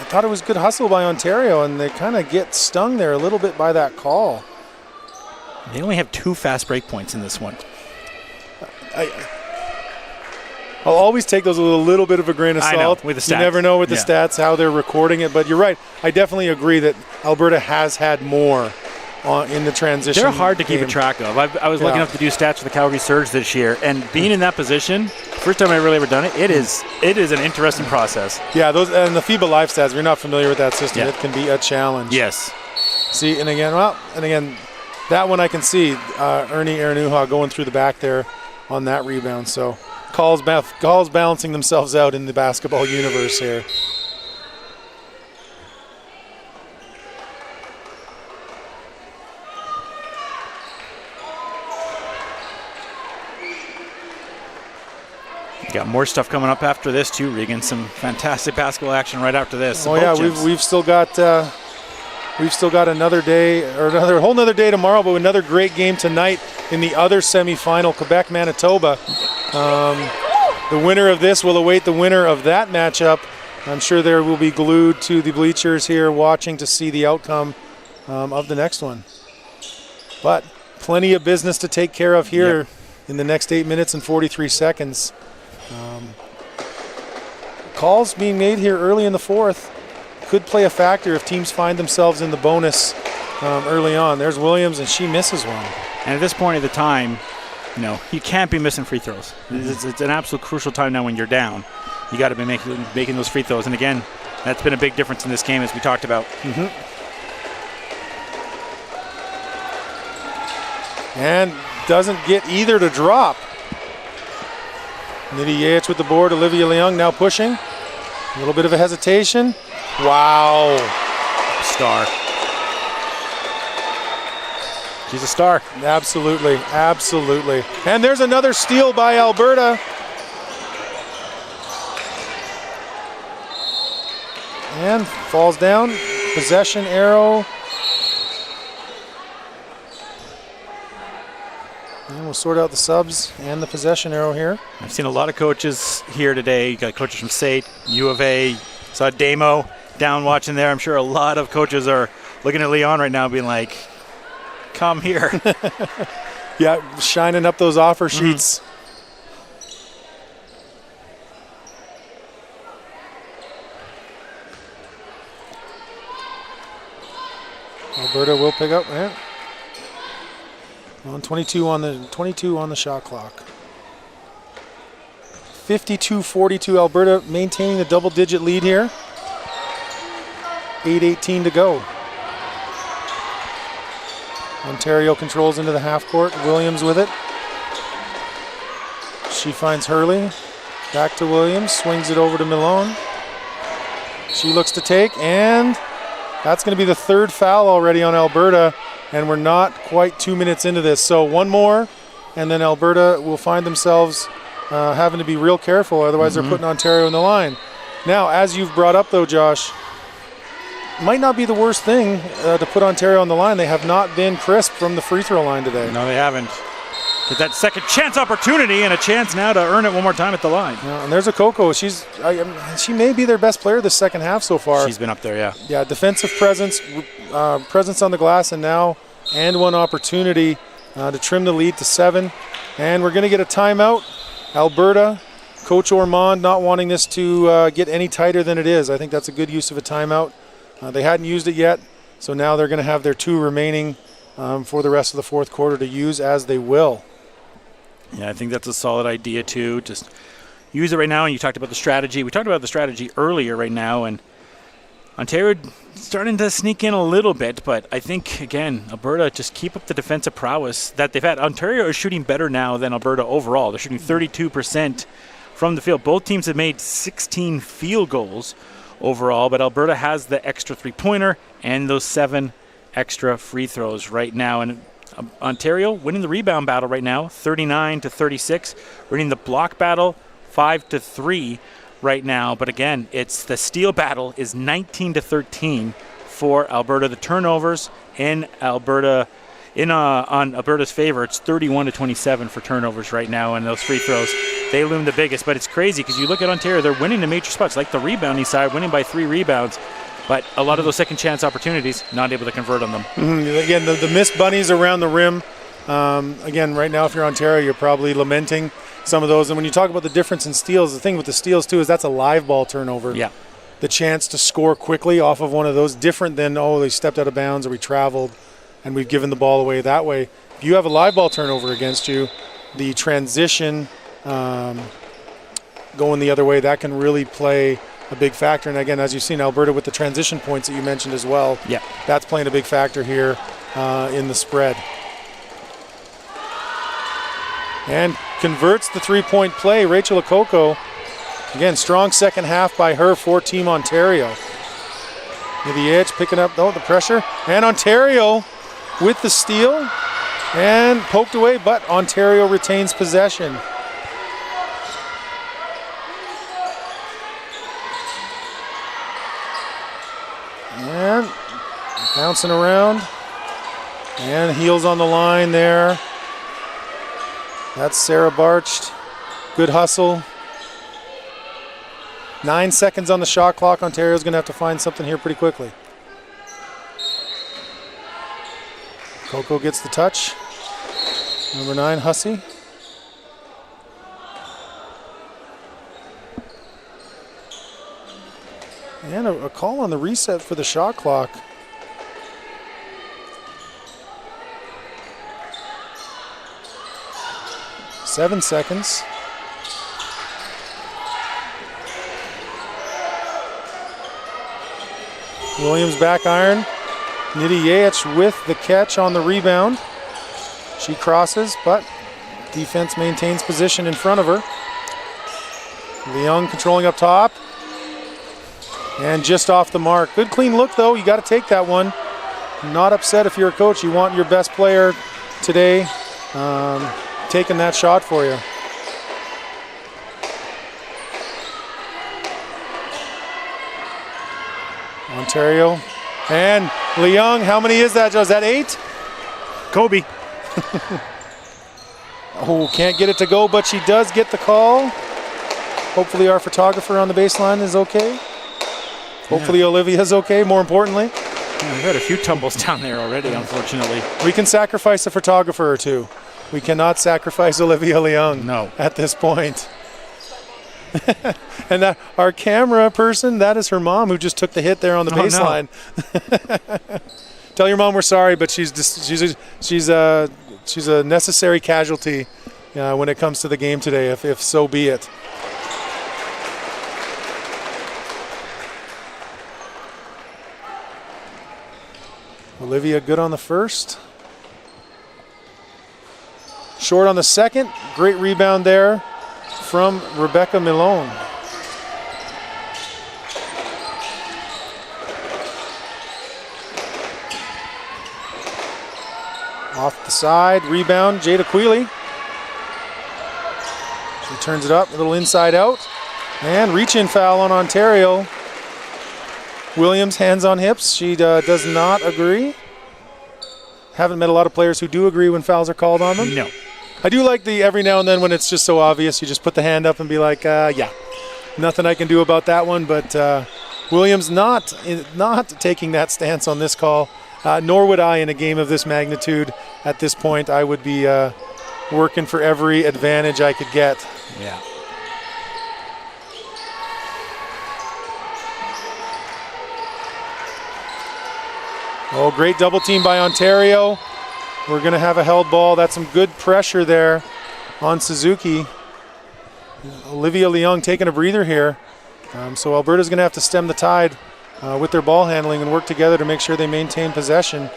thought it was good hustle by Ontario, and they kind of get stung there a little bit by that call. They only have 2 fast break points in this one. I'll always take those with a little bit of a grain of salt. I know, with the stats. You never know with the stats how they're recording it, but you're right. I definitely agree that Alberta has had more in the transition. They're hard to keep game. track of. I was lucky enough to do stats for the Calgary Surge this year, and being in that position, first time I've really ever done it, it is an interesting process. Yeah, those and the FIBA Live stats, if you're not familiar with that system, it can be a challenge. Yes. See, and again, that one I can see, Ernie Aranuha going through the back there on that rebound. So calls balancing themselves out in the basketball universe here. Got more stuff coming up after this too, Regan. Some fantastic basketball action right after this. Oh yeah, we've still got another day, or a whole nother day tomorrow, but another great game tonight in the other semifinal, Quebec Manitoba. The winner of this will await the winner of that matchup. I'm sure they will be glued to the bleachers here, watching to see the outcome of the next one. But plenty of business to take care of here in the next 8 minutes and 43 seconds. Calls being made here early in the fourth could play a factor if teams find themselves in the bonus early on. There's Williams, and she misses one. And at this point of the time, you can't be missing free throws. It's an absolute crucial time now when you're down. you got to be making those free throws. And again, that's been a big difference in this game, as we talked about. And doesn't get either to drop. Nidhi Yates with the board. Olivia Leung now pushing. A little bit of a hesitation. Wow. Star. She's a star. Absolutely, absolutely. And there's another steal by Alberta. And falls down. Possession arrow. And we'll sort out the subs and the possession arrow here. I've seen a lot of coaches here today. You got coaches from SAIT, U of A, saw Damo down watching there. I'm sure a lot of coaches are looking at Leon right now being like, come here. Yeah, shining up those offer sheets. Alberta will pick up. Yeah. On 22 on the shot clock. 52-42 Alberta maintaining the double-digit lead here. 8:18 to go. Ontario controls into the half court. Williams with it. She finds Hurley. Back to Williams. Swings it over to Milone. She looks to take, and that's going to be the third foul already on Alberta, and we're not quite 2 minutes into this. So one more, and then Alberta will find themselves having to be real careful, otherwise they're putting Ontario in the line. Now, as you've brought up though, Josh, might not be the worst thing to put Ontario on the line. They have not been crisp from the free throw line today. No, they haven't. Get that second chance opportunity and a chance now to earn it one more time at the line. Yeah, and there's a Coco. She may be their best player this second half so far. She's been up there, yeah. Yeah, defensive presence, presence on the glass, and now one opportunity to trim the lead to 7. And we're going to get a timeout. Alberta, Coach Ormond not wanting this to get any tighter than it is. I think that's a good use of a timeout. They hadn't used it yet, so now they're going to have their 2 remaining for the rest of the fourth quarter to use as they will. Yeah, I think that's a solid idea too. Just use it right now, and you talked about the strategy. We talked about the strategy earlier right now, and Ontario starting to sneak in a little bit, but I think, again, Alberta just keep up the defensive prowess that they've had. Ontario is shooting better now than Alberta overall. They're shooting 32% from the field. Both teams have made 16 field goals overall, but Alberta has the extra three-pointer and those 7 extra free throws right now. And Ontario winning the rebound battle right now, 39-36. Winning the block battle, 5-3 right now. But again, it's the steal battle is 19-13 for Alberta. The turnovers in Alberta, on Alberta's favor, it's 31-27 for turnovers right now. And those free throws, they loom the biggest. But it's crazy because you look at Ontario, they're winning the major spots, like the rebounding side, winning by 3 rebounds. But a lot of those second chance opportunities, not able to convert on them. Again, the missed bunnies around the rim. Again, right now, if you're Ontario, you're probably lamenting some of those. And when you talk about the difference in steals, the thing with the steals, too, is that's a live ball turnover. Yeah. The chance to score quickly off of one of those, different than, they stepped out of bounds or we traveled and we've given the ball away that way. If you have a live ball turnover against you, the transition going the other way, that can really play a big factor. And again, as you've seen, Alberta with the transition points that you mentioned as well, that's playing a big factor here in the spread. And converts the three-point play, Rachel Okoko. Again, strong second half by her for Team Ontario. Near the edge, picking up the pressure. And Ontario with the steal and poked away, but Ontario retains possession. And bouncing around. And heels on the line there. That's Sarah Barched. Good hustle. 9 seconds on the shot clock. Ontario's going to have to find something here pretty quickly. Coco gets the touch. Number 9, Hussey. And a call on the reset for the shot clock. Seven seconds. Williams back iron. Nidiaich with the catch on the rebound. She crosses, but defense maintains position in front of her. Leung controlling up top. And just off the mark. Good clean look though, you got to take that one. Not upset if you're a coach. You want your best player today taking that shot for you. Ontario. And Leung, how many is that, Joe? Is that 8? Kobe. Oh, can't get it to go, but she does get the call. Hopefully our photographer on the baseline is okay. Hopefully Olivia's okay, more importantly. Yeah, we've had a few tumbles down there already, unfortunately. We can sacrifice a photographer or two. We cannot sacrifice Olivia Leung at this point. And that, our camera person, that is her mom who just took the hit there on the baseline. No. Tell your mom we're sorry, but she's a necessary casualty when it comes to the game today, if so be it. Olivia good on the first. Short on the second. Great rebound there from Rebecca Milone. Off the side, rebound, Jada Quealy. She turns it up, a little inside out. And reach-in foul on Ontario. Williams, hands on hips. She does not agree. Haven't met a lot of players who do agree when fouls are called on them. No. I do like the every now and then when it's just so obvious, you just put the hand up and be like, yeah, nothing I can do about that one. But Williams not taking that stance on this call, nor would I in a game of this magnitude. At this point, I would be working for every advantage I could get. Yeah. Oh, great double team by Ontario. We're going to have a held ball. That's some good pressure there on Suzuki. Olivia Leung taking a breather here. So Alberta's going to have to stem the tide with their ball handling and work together to make sure they maintain possession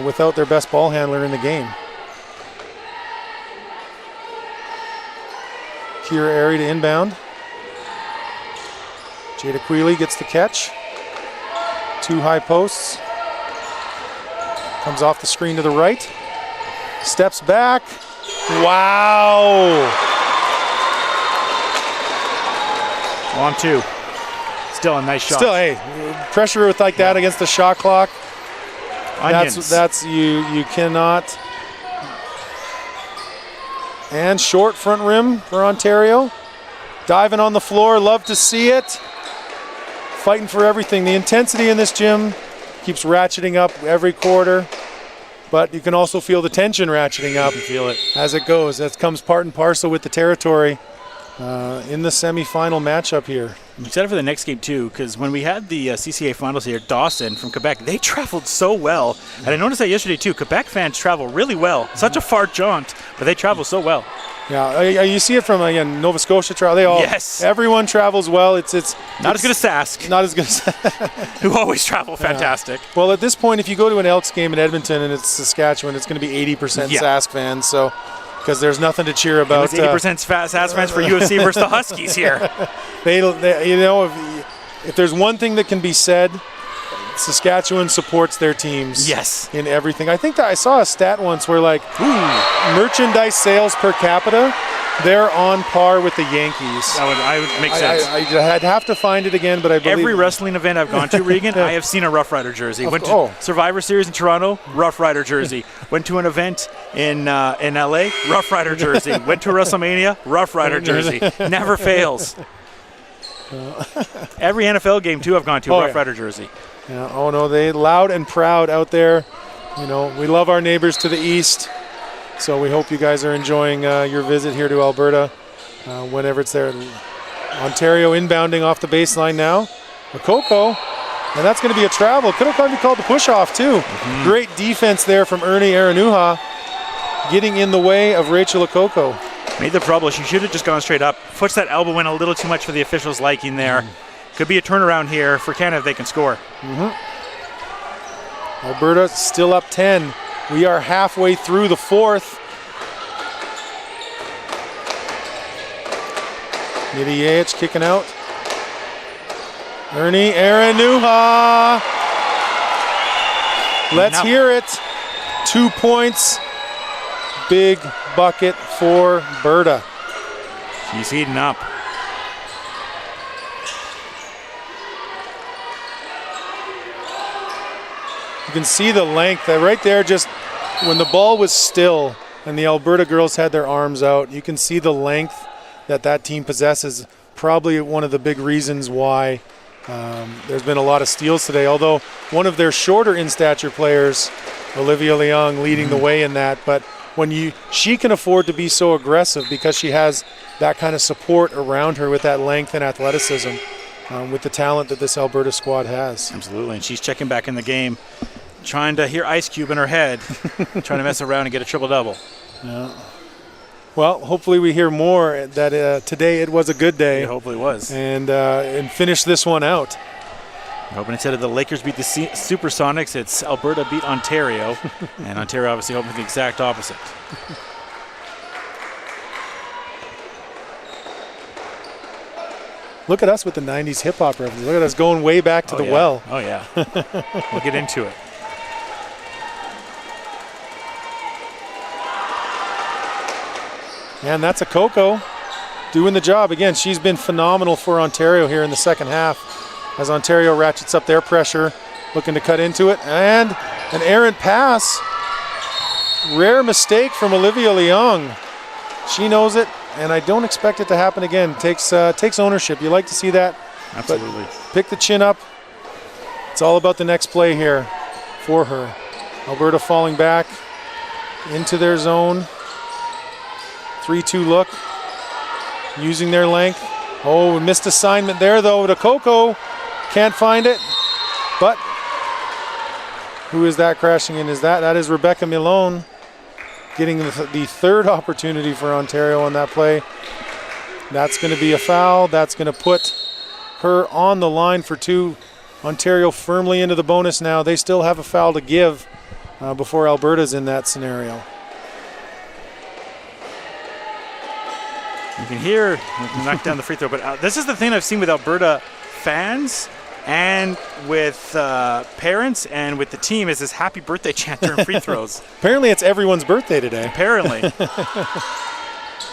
without their best ball handler in the game. Kira Airy to inbound. Jada Quealy gets the catch. 2 high posts. Comes off the screen to the right. Steps back. Wow. 1-2. Still a nice shot. Still, hey, pressure with like that against the shot clock. Onions. That's you cannot. And short front rim for Ontario. Diving on the floor, love to see it. Fighting for everything. The intensity in this gym keeps ratcheting up every quarter, but you can also feel the tension ratcheting up. You feel it as it goes. That comes part and parcel with the territory in the semifinal matchup here. I'm excited for the next game too, because when we had the CCA finals here, Dawson from Quebec, they traveled so well. And I noticed that yesterday too. Quebec fans travel really well. Such a far jaunt, but they travel so well. Yeah, you see it from again Nova Scotia travel. They all, everyone travels well. It's not as good as Sask. Not as good as Sask. Who always travel fantastic. Yeah. Well, at this point, if you go to an Elks game in Edmonton and it's Saskatchewan, it's going to be 80% Sask fans. So, because there's nothing to cheer about. It was 80% Sask fans for UFC versus the Huskies here. They you know, if there's one thing that can be said, Saskatchewan supports their teams. Yes. In everything. I think that I saw a stat once where merchandise sales per capita, they're on par with the Yankees. I would make sense. I'd have to find it again, but I believe every wrestling event I've gone to, Regan, I have seen a Rough Rider jersey. Went to Survivor Series in Toronto, Rough Rider jersey. Went to an event in LA, Rough Rider jersey. Went to WrestleMania, Rough Rider jersey. Never fails. Every NFL game too I've gone to, Rough Rider jersey. Yeah, oh no, they loud and proud out there. You know, we love our neighbors to the east, so we hope you guys are enjoying your visit here to Alberta whenever it's there. Ontario inbounding off the baseline now. Okoko, and that's going to be a travel. Could have probably called the push-off too. Great defense there from Ernie Aranuha, getting in the way of Rachel Okoko. Made the trouble. She should have just gone straight up. Puts that elbow in a little too much for the officials' liking there. Could be a turnaround here for Canada if they can score. Alberta still up 10. We are halfway through the fourth. Nidiaich kicking out. Ernie Aranuha. Let's hear it. 2 points. Big bucket for Berta. She's heating up. You can see the length right there, just when the ball was still and the Alberta girls had their arms out, you can see the length that team possesses. Probably one of the big reasons why there's been a lot of steals today, although one of their shorter in stature players, Olivia Leung, leading the way in that. But she can afford to be so aggressive because she has that kind of support around her with that length and athleticism, with the talent that this Alberta squad has. Absolutely, and she's checking back in the game, trying to hear Ice Cube in her head, trying to mess around and get a triple-double. Yeah. Well, hopefully we hear more that today it was a good day. It hopefully was. And finish this one out. We're hoping instead of the Lakers beat the Supersonics, it's Alberta beat Ontario. And Ontario obviously hoping the exact opposite. Look at us with the 90s hip-hop references. Look at us going way back to the well. Oh, yeah. We'll get into it. And that's a Coco doing the job. Again, she's been phenomenal for Ontario here in the second half as Ontario ratchets up their pressure, looking to cut into it. And an errant pass. Rare mistake from Olivia Leung. She knows it, and I don't expect it to happen again. Takes ownership. You like to see that. Absolutely. But pick the chin up. It's all about the next play here for her. Alberta falling back into their zone. 3-2 look, using their length. Oh, missed assignment there though to Coco. Can't find it, but who is that crashing in? That is Rebecca Milone, getting the third opportunity for Ontario on that play. That's going to be a foul. That's going to put her on the line for two. Ontario firmly into the bonus now. They still have a foul to give before Alberta's in that scenario. You can hear knock down the free throw, but this is the thing I've seen with Alberta fans and with parents and with the team is this happy birthday chant during free throws. Apparently it's everyone's birthday today. Apparently.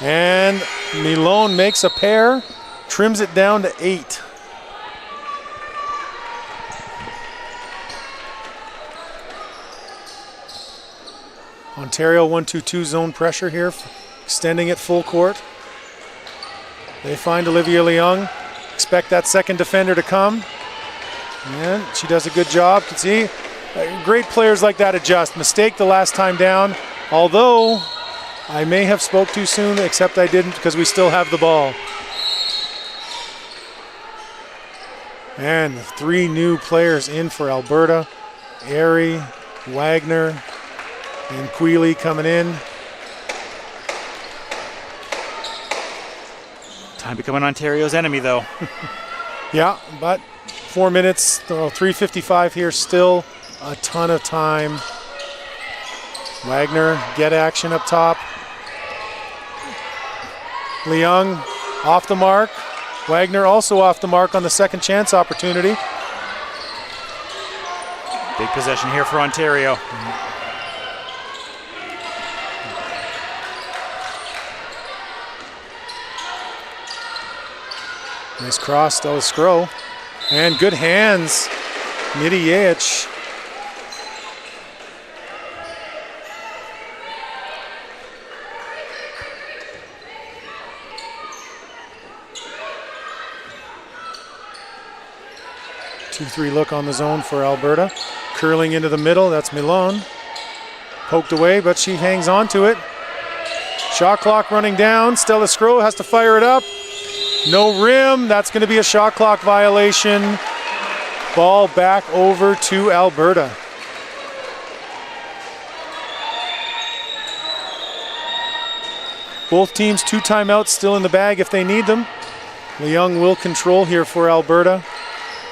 And Milone makes a pair, trims it down to 8. Ontario 1-2-2 zone pressure here, extending it full court. They find Olivia Leung. Expect that second defender to come. And she does a good job. You can see great players like that adjust. Mistake the last time down. Although I may have spoke too soon, except I didn't because we still have the ball. And 3 new players in for Alberta. Airy, Wagner, and Quealy coming in. Time becoming Ontario's enemy, though. Yeah, but 4 minutes, 3:55 here, still a ton of time. Wagner, get action up top. Leung off the mark. Wagner also off the mark on the second chance opportunity. Big possession here for Ontario. Nice cross, Delascro. And good hands, Nidiaich. Two-three look on the zone for Alberta. Curling into the middle, that's Milone. Poked away, but she hangs on to it. Shot clock running down. Stella Scrow has to fire it up. No rim, that's going to be a shot clock violation. Ball back over to Alberta. Both teams 2 timeouts still in the bag if they need them. Leung will control here for Alberta.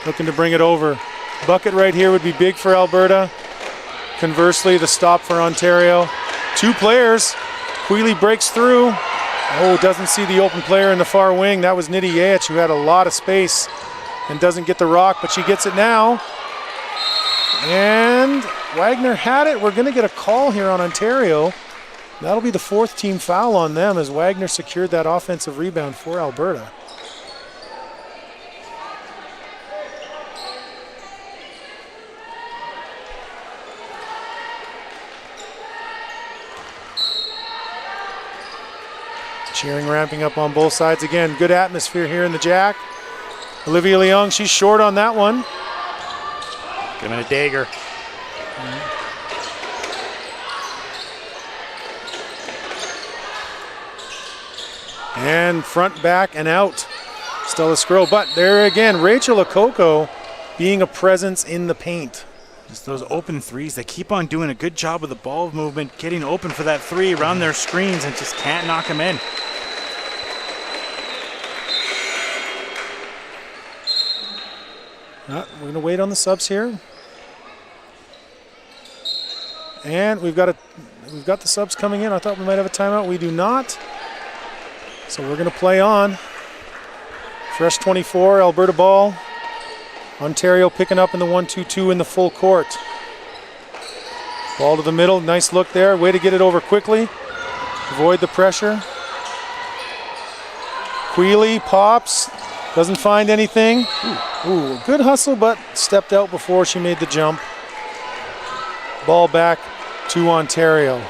Looking to bring it over. Bucket right here would be big for Alberta. Conversely, the stop for Ontario. 2 players. Quealy breaks through. Oh, doesn't see the open player in the far wing. That was Nidhi Yech, who had a lot of space and doesn't get the rock, but she gets it now. And Wagner had it. We're going to get a call here on Ontario. That'll be the 4th team foul on them as Wagner secured that offensive rebound for Alberta. Cheering ramping up on both sides. Again, good atmosphere here in the Jack. Olivia Leung, she's short on that one. Give him a dagger. And front, back, and out. Stella Skrull. But there again, Rachel Okoko being a presence in the paint. Just those open threes. They keep on doing a good job with the ball movement, getting open for that 3 around their screens and just can't knock them in. We're going to wait on the subs here. And we've got the subs coming in. I thought we might have a timeout. We do not. So we're going to play on. Fresh 24, Alberta ball. Ontario picking up in the 1-2-2 in the full court. Ball to the middle. Nice look there. Way to get it over quickly. Avoid the pressure. Quealy pops. Doesn't find anything. Ooh, good hustle, but stepped out before she made the jump. Ball back to Ontario.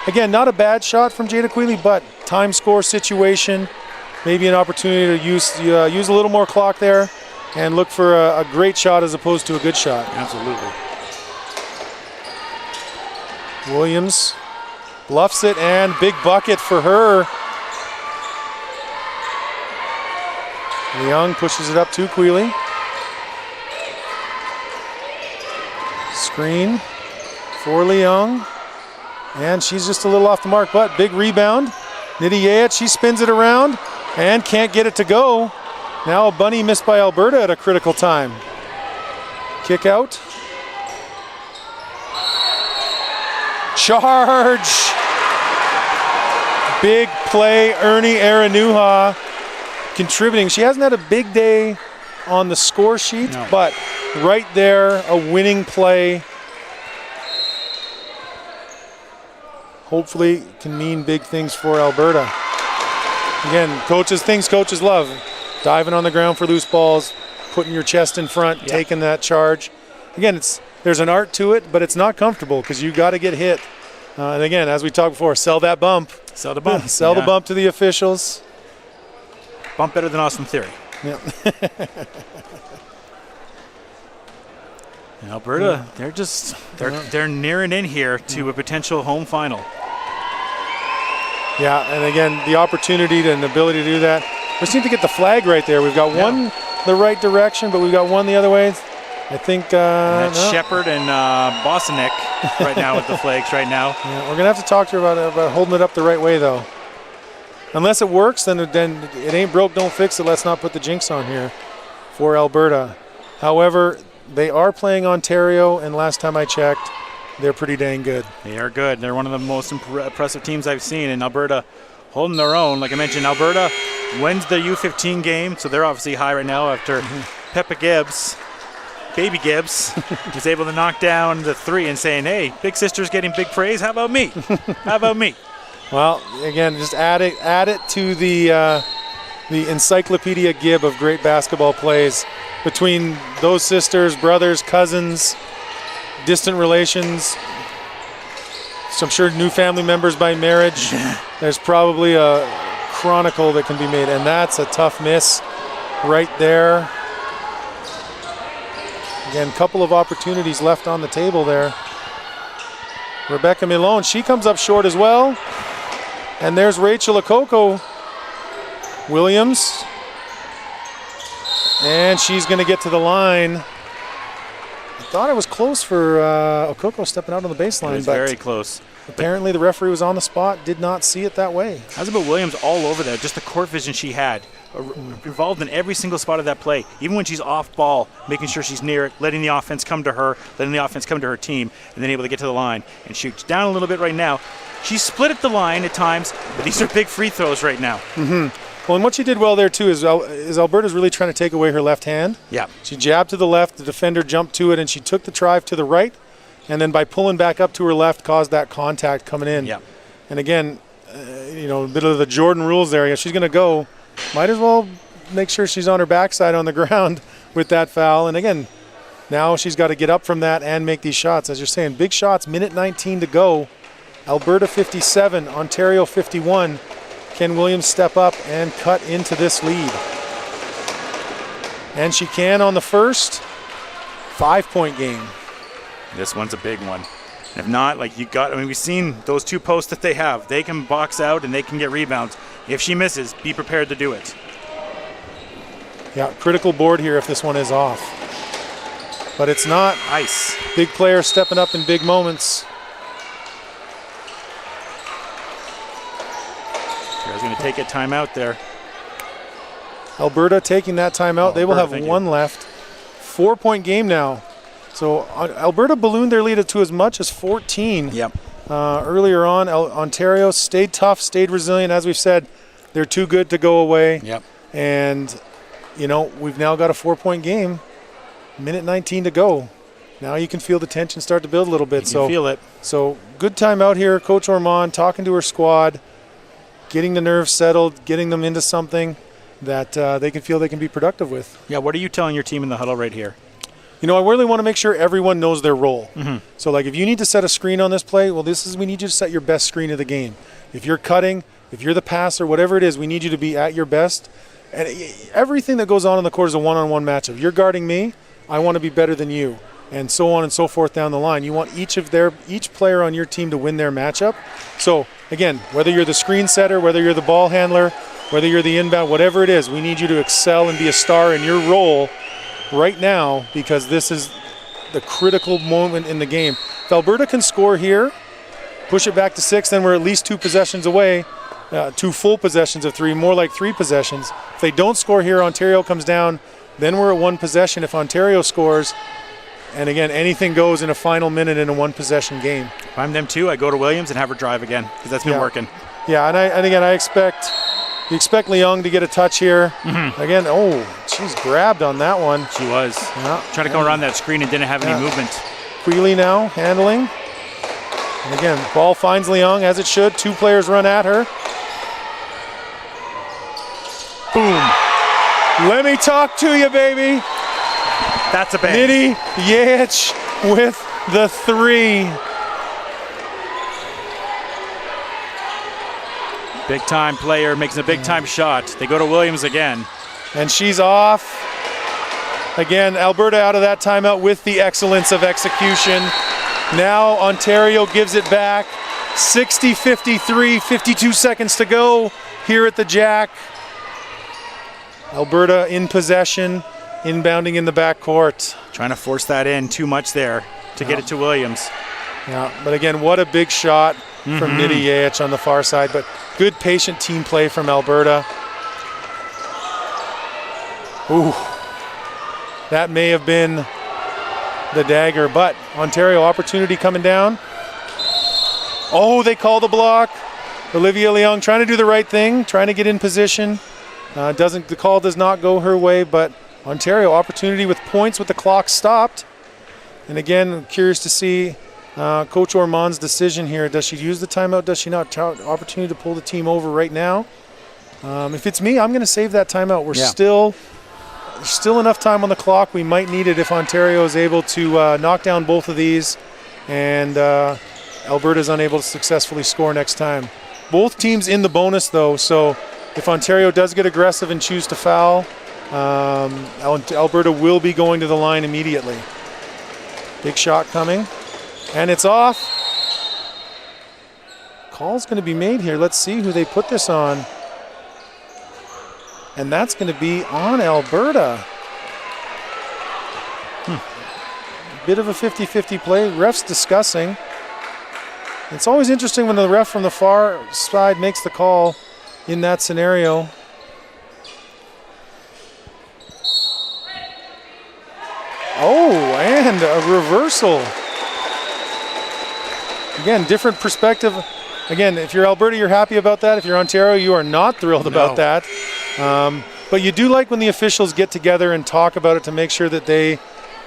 Again, not a bad shot from Jada Quealy, but time score situation. Maybe an opportunity to use a little more clock there and look for a great shot as opposed to a good shot. Absolutely. Williams bluffs it, and big bucket for her. Leung pushes it up to Quealy. Screen for Leung. And she's just a little off the mark, but big rebound. Nidhi Yech, she spins it around and can't get it to go. Now a bunny missed by Alberta at a critical time. Kick out. Charge! Big play, Ernie Aranuha contributing. She hasn't had a big day on the score sheet, but right there, a winning play. Hopefully can mean big things for Alberta. Again, things coaches love. Diving on the ground for loose balls, putting your chest in front, taking that charge. Again, there's an art to it, but it's not comfortable because you got to get hit. And again, as we talked before, sell that bump. Sell the bump. Sell the bump to the officials. Bump better than Austin Theory. Yeah. And Alberta, they're nearing in here to a potential home final. Yeah, and again, the opportunity and the ability to do that. We just need to get the flag right there. We've got one the right direction, but we've got one the other way. I think Shepard and Bosnick right now with the flags right now. Yeah, we're gonna have to talk to her about holding it up the right way, though. Unless it works, then it ain't broke, don't fix it. Let's not put the jinx on here for Alberta. However, they are playing Ontario, and last time I checked, they're pretty dang good. They are good. They're one of the most impressive teams I've seen, and Alberta holding their own. Like I mentioned, Alberta wins the U15 game, so they're obviously high right now after Peppa Gibbs, baby Gibbs, was able to knock down the 3 and saying, hey, big sister's getting big praise. How about me? How about me? Well, again, just add it to the Encyclopedia Gibb of great basketball plays between those sisters, brothers, cousins, distant relations. So I'm sure new family members by marriage. There's probably a chronicle that can be made, and that's a tough miss right there. Again, couple of opportunities left on the table there. Rebecca Milone, she comes up short as well. And there's Rachel Okoko Williams. And she's going to get to the line. I thought it was close for Okoko stepping out on the baseline. It was but very close. apparently the referee was on the spot, did not see it that way. How's about Williams all over there? Just the court vision she had. Involved in every single spot of that play. Even when she's off ball, making sure she's near it, letting the offense come to her, letting the offense come to her team, and then able to get to the line and shoot. Down a little bit right now. She's split at the line at times, but these are big free throws right now. Well, and what she did well there, too, is Alberta's really trying to take away her left hand. Yeah. She jabbed to the left, the defender jumped to it, and she took the drive to the right, and then by pulling back up to her left, caused that contact coming in. Yeah. And again, a bit of the Jordan rules there. If she's going to go, might as well make sure she's on her backside on the ground with that foul. And again, now she's got to get up from that and make these shots. As you're saying, big shots, minute 19 to go. Alberta 57, Ontario 51. Can Williams step up and cut into this lead? And she can on the first 5-point game. This one's a big one. If not, we've seen those two posts that they have. They can box out and they can get rebounds. If she misses, be prepared to do it. Yeah, critical board here if this one is off. But it's not. Nice. Big player stepping up in big moments. She's going to take a timeout there. Alberta taking that timeout. They will have Alberta, one left. 4-point game now. So Alberta ballooned their lead to as much as 14. Yep. Earlier on, Ontario stayed tough, stayed resilient. As we've said, they're too good to go away. Yep. And, we've now got a 4-point game. Minute 19 to go. Now you can feel the tension start to build a little bit. You can feel it. So good timeout here. Coach Ormond talking to her squad, getting the nerves settled, getting them into something that they can feel they can be productive with. Yeah, what are you telling your team in the huddle right here? I really want to make sure everyone knows their role. Mm-hmm. So, if you need to set a screen on this play, we need you to set your best screen of the game. If you're cutting, if you're the passer, whatever it is, we need you to be at your best. And everything that goes on the court is a one-on-one matchup. You're guarding me, I want to be better than you, and so on and so forth down the line. You want each player on your team to win their matchup. So, again, whether you're the screen setter, whether you're the ball handler, whether you're the inbound, whatever it is, we need you to excel and be a star in your role right now, because this is the critical moment in the game. If Alberta can score here, push it back to 6, then we're at least 2 possessions away, 2 full possessions of 3, more like 3 possessions. If they don't score here, Ontario comes down, then we're at 1 possession. If Ontario scores, and again, anything goes in a final minute in a 1-possession game. If I'm them too, I go to Williams and have her drive again, because that's been working. Yeah, and again, you expect Leung to get a touch here. Mm-hmm. Again, she's grabbed on that one. She was. Yeah. Trying to go around that screen and didn't have any movement. Quealy now handling. And again, ball finds Leung as it should. 2 players run at her. Boom. Let me talk to you, baby. That's a bang. Nitty Yach with the 3. Big time player makes a big time shot. They go to Williams again. And she's off. Again, Alberta out of that timeout with the excellence of execution. Now Ontario gives it back. 60-53, 52 seconds to go here at the Jack. Alberta in possession, inbounding in the backcourt. Trying to force that in too much there to get it to Williams. Yeah, but again, what a big shot from Nitty Yach on the far side. But good patient team play from Alberta. Ooh, that may have been the dagger, but Ontario opportunity coming down. Oh, they call the block. Olivia Leung trying to do the right thing, trying to get in position. The call does not go her way, but Ontario opportunity with points with the clock stopped. And again, I'm curious to see Coach Ormond's decision here. Does she use the timeout? Does she not? Opportunity to pull the team over right now. If it's me, I'm going to save that timeout. There's still enough time on the clock. We might need it if Ontario is able to knock down both of these, and Alberta is unable to successfully score next time. Both teams in the bonus, though, so if Ontario does get aggressive and choose to foul, Alberta will be going to the line immediately. Big shot coming. And it's off. Call's going to be made here. Let's see who they put this on. And that's going to be on Alberta. Bit of a 50-50 play. Ref's discussing. It's always interesting when the ref from the far side makes the call in that scenario. Oh, and a reversal. Again, different perspective. Again, if you're Alberta, you're happy about that. If you're Ontario, you are not thrilled about that. But you do like when the officials get together and talk about it to make sure that they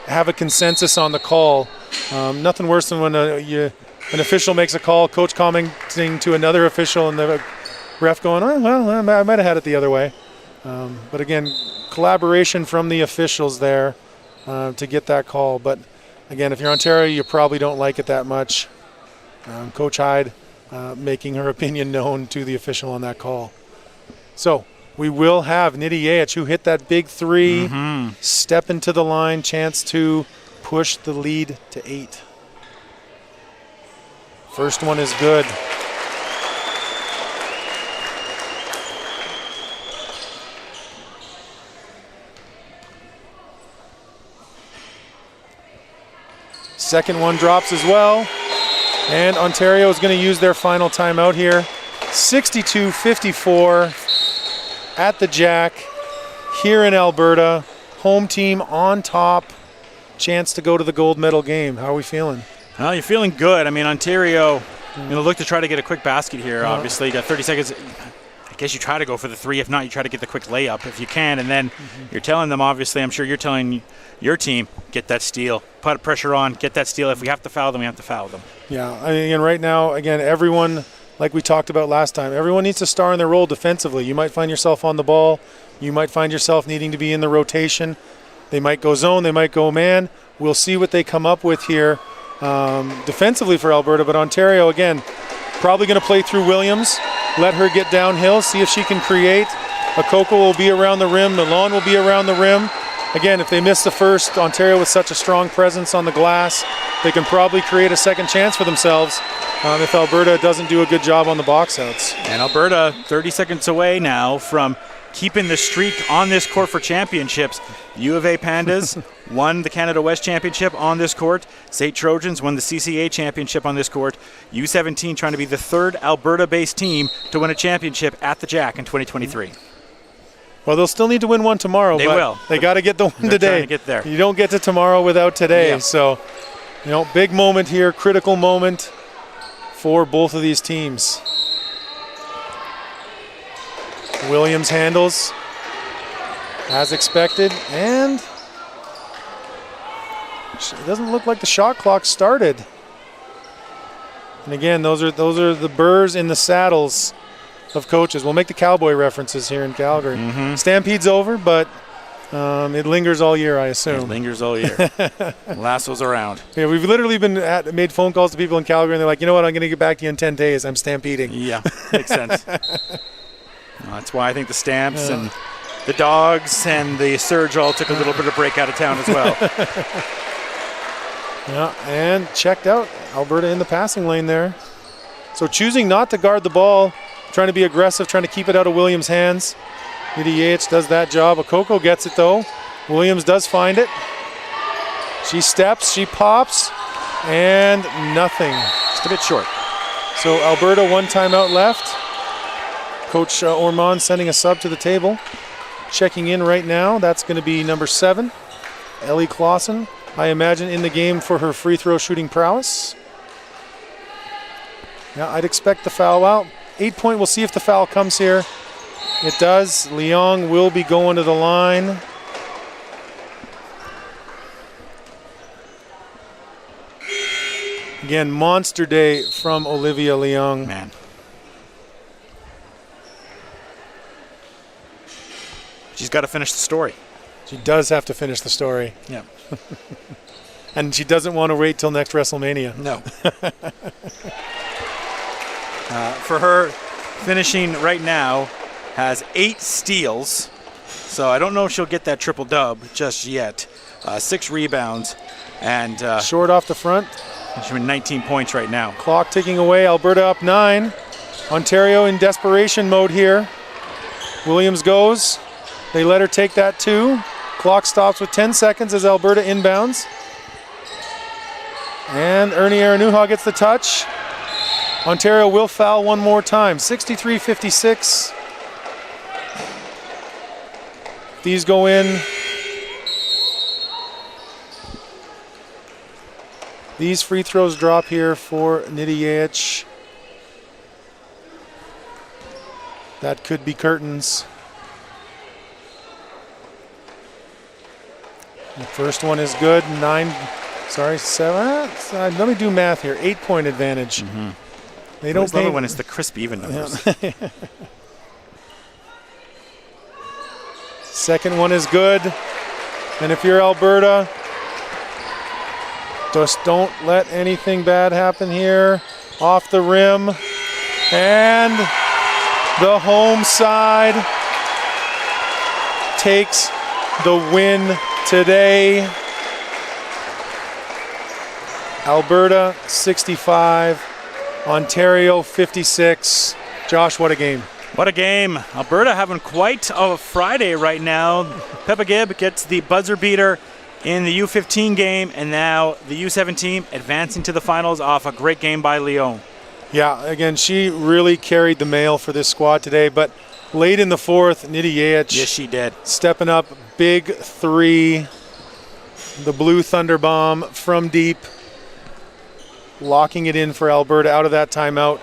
have a consensus on the call. Nothing worse than when an official makes a call, coach commenting to another official, and the ref going, oh, well, I might have had it the other way. But again, collaboration from the officials there to get that call. But again, if you're Ontario, you probably don't like it that much. Coach Hyde making her opinion known to the official on that call. So we will have Nidhi Yach, who hit that big three, step into the line, chance to push the lead to 8. First one is good. Second one drops as well. And Ontario is going to use their final timeout here. 62-54 at the Jack here in Alberta. Home team on top. Chance to go to the gold medal game. How are we feeling? Well, you're feeling good. I mean, Ontario, look to try to get a quick basket here, obviously. You got 30 seconds. I guess you try to go for the 3. If not, you try to get the quick layup if you can. And then you're telling them, obviously, I'm sure you're telling your team, get that steal. Put pressure on, get that steal. If we have to foul them, we have to foul them. Yeah, I mean, again, right now, everyone, like we talked about last time, everyone needs to star in their role defensively. You might find yourself on the ball. You might find yourself needing to be in the rotation. They might go zone. They might go man. We'll see what they come up with here defensively for Alberta. But Ontario, again, probably going to play through Williams. Let her get downhill, see if she can create. Akoko will be around the rim. Milan will be around the rim. Again, if they miss the first, Ontario with such a strong presence on the glass, they can probably create a second chance for themselves if Alberta doesn't do a good job on the box outs. And Alberta, 30 seconds away now from keeping the streak on this court for championships. U of A Pandas won the Canada West Championship on this court. St. Trojans won the CCA Championship on this court. U17 trying to be the third Alberta-based team to win a championship at the Jack in 2023. Well, they'll still need to win one tomorrow. They but will. They got to get the one They're today. trying to get there. You don't get to tomorrow without today. Yeah. So, big moment here, critical moment for both of these teams. Williams handles as expected, and it doesn't look like the shot clock started. And again, those are the burrs in the saddles of coaches. We'll make the cowboy references here in Calgary. Stampede's over, but it lingers all year, I assume. It lingers all year. Lasso's around. Yeah, we've literally made phone calls to people in Calgary, and they're like, you know what, I'm going to get back to you in 10 days. I'm stampeding. Yeah, makes sense. That's why I think the Stamps and the Dogs and the Surge all took a little bit of break out of town as well. Yeah, and checked out. Alberta in the passing lane there. So choosing not to guard the ball, trying to be aggressive, trying to keep it out of Williams' hands. Nidhi Yach does that job. Akoko gets it, though. Williams does find it. She steps, she pops, and nothing. Just a bit short. So Alberta, one timeout left. Coach Ormond sending a sub to the table. Checking in right now, that's going to be number 7, Ellie Clausen. I imagine in the game for her free throw shooting prowess. Yeah, I'd expect the foul out. 8-point, we'll see if the foul comes here. It does. Leong will be going to the line. Again, monster day from Olivia Leong. Man. She's got to finish the story. She does have to finish the story. Yeah. And she doesn't want to wait till next WrestleMania. No. For her, finishing right now, has 8 steals. So I don't know if she'll get that triple dub just yet. 6 rebounds. And short off the front. she's with 19 points right now. Clock ticking away. Alberta up 9. Ontario in desperation mode here. Williams goes. They let her take that 2. Clock stops with 10 seconds as Alberta inbounds. And Ernie Aranuha gets the touch. Ontario will foul one more time. 63-56. These go in. These free throws drop here for Nidijajic. That could be curtains. The first one is good. 7. Let me do math here. 8-point advantage. Mm-hmm. They don't love it when it's the crisp even numbers. Yeah. Second one is good. And if you're Alberta, just don't let anything bad happen here. Off the rim. And the home side takes the win today. Alberta 65, Ontario 56. Josh, what a game. What a game. Alberta having quite a Friday right now. Peppa Gibb gets the buzzer beater in the U15 game, and now the U17 advancing to the finals off a great game by Lyon. Yeah, again, she really carried the mail for this squad today, but late in the fourth, Nidijajic. Yes, she did. Stepping up, big three. The blue thunder bomb from deep. Locking it in for Alberta out of that timeout.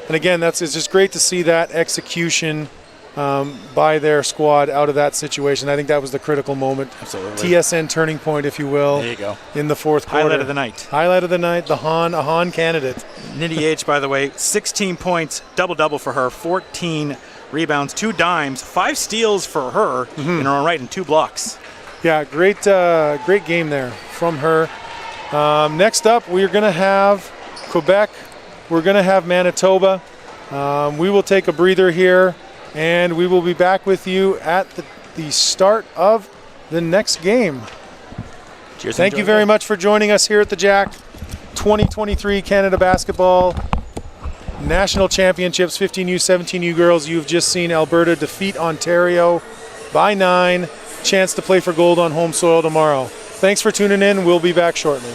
And again, it's just great to see that execution by their squad out of that situation. I think that was the critical moment. Absolutely. TSN turning point, if you will. There you go. In the fourth quarter. Highlight of the night. Highlight of the night, a Han candidate. Nidijajic, by the way, 16 points, double-double for her, 14 rebounds, 2 dimes, 5 steals for her in her own right, and 2 blocks. Yeah, great game there from her. Next up, we're going to have Quebec. We're going to have Manitoba. We will take a breather here, and we will be back with you at the start of the next game. Cheers. Thank you very much for joining us here at the Jack. 2023 Canada Basketball National Championships, 15U, 17U girls. You've just seen Alberta defeat Ontario by 9. Chance to play for gold on home soil tomorrow. Thanks for tuning in. We'll be back shortly.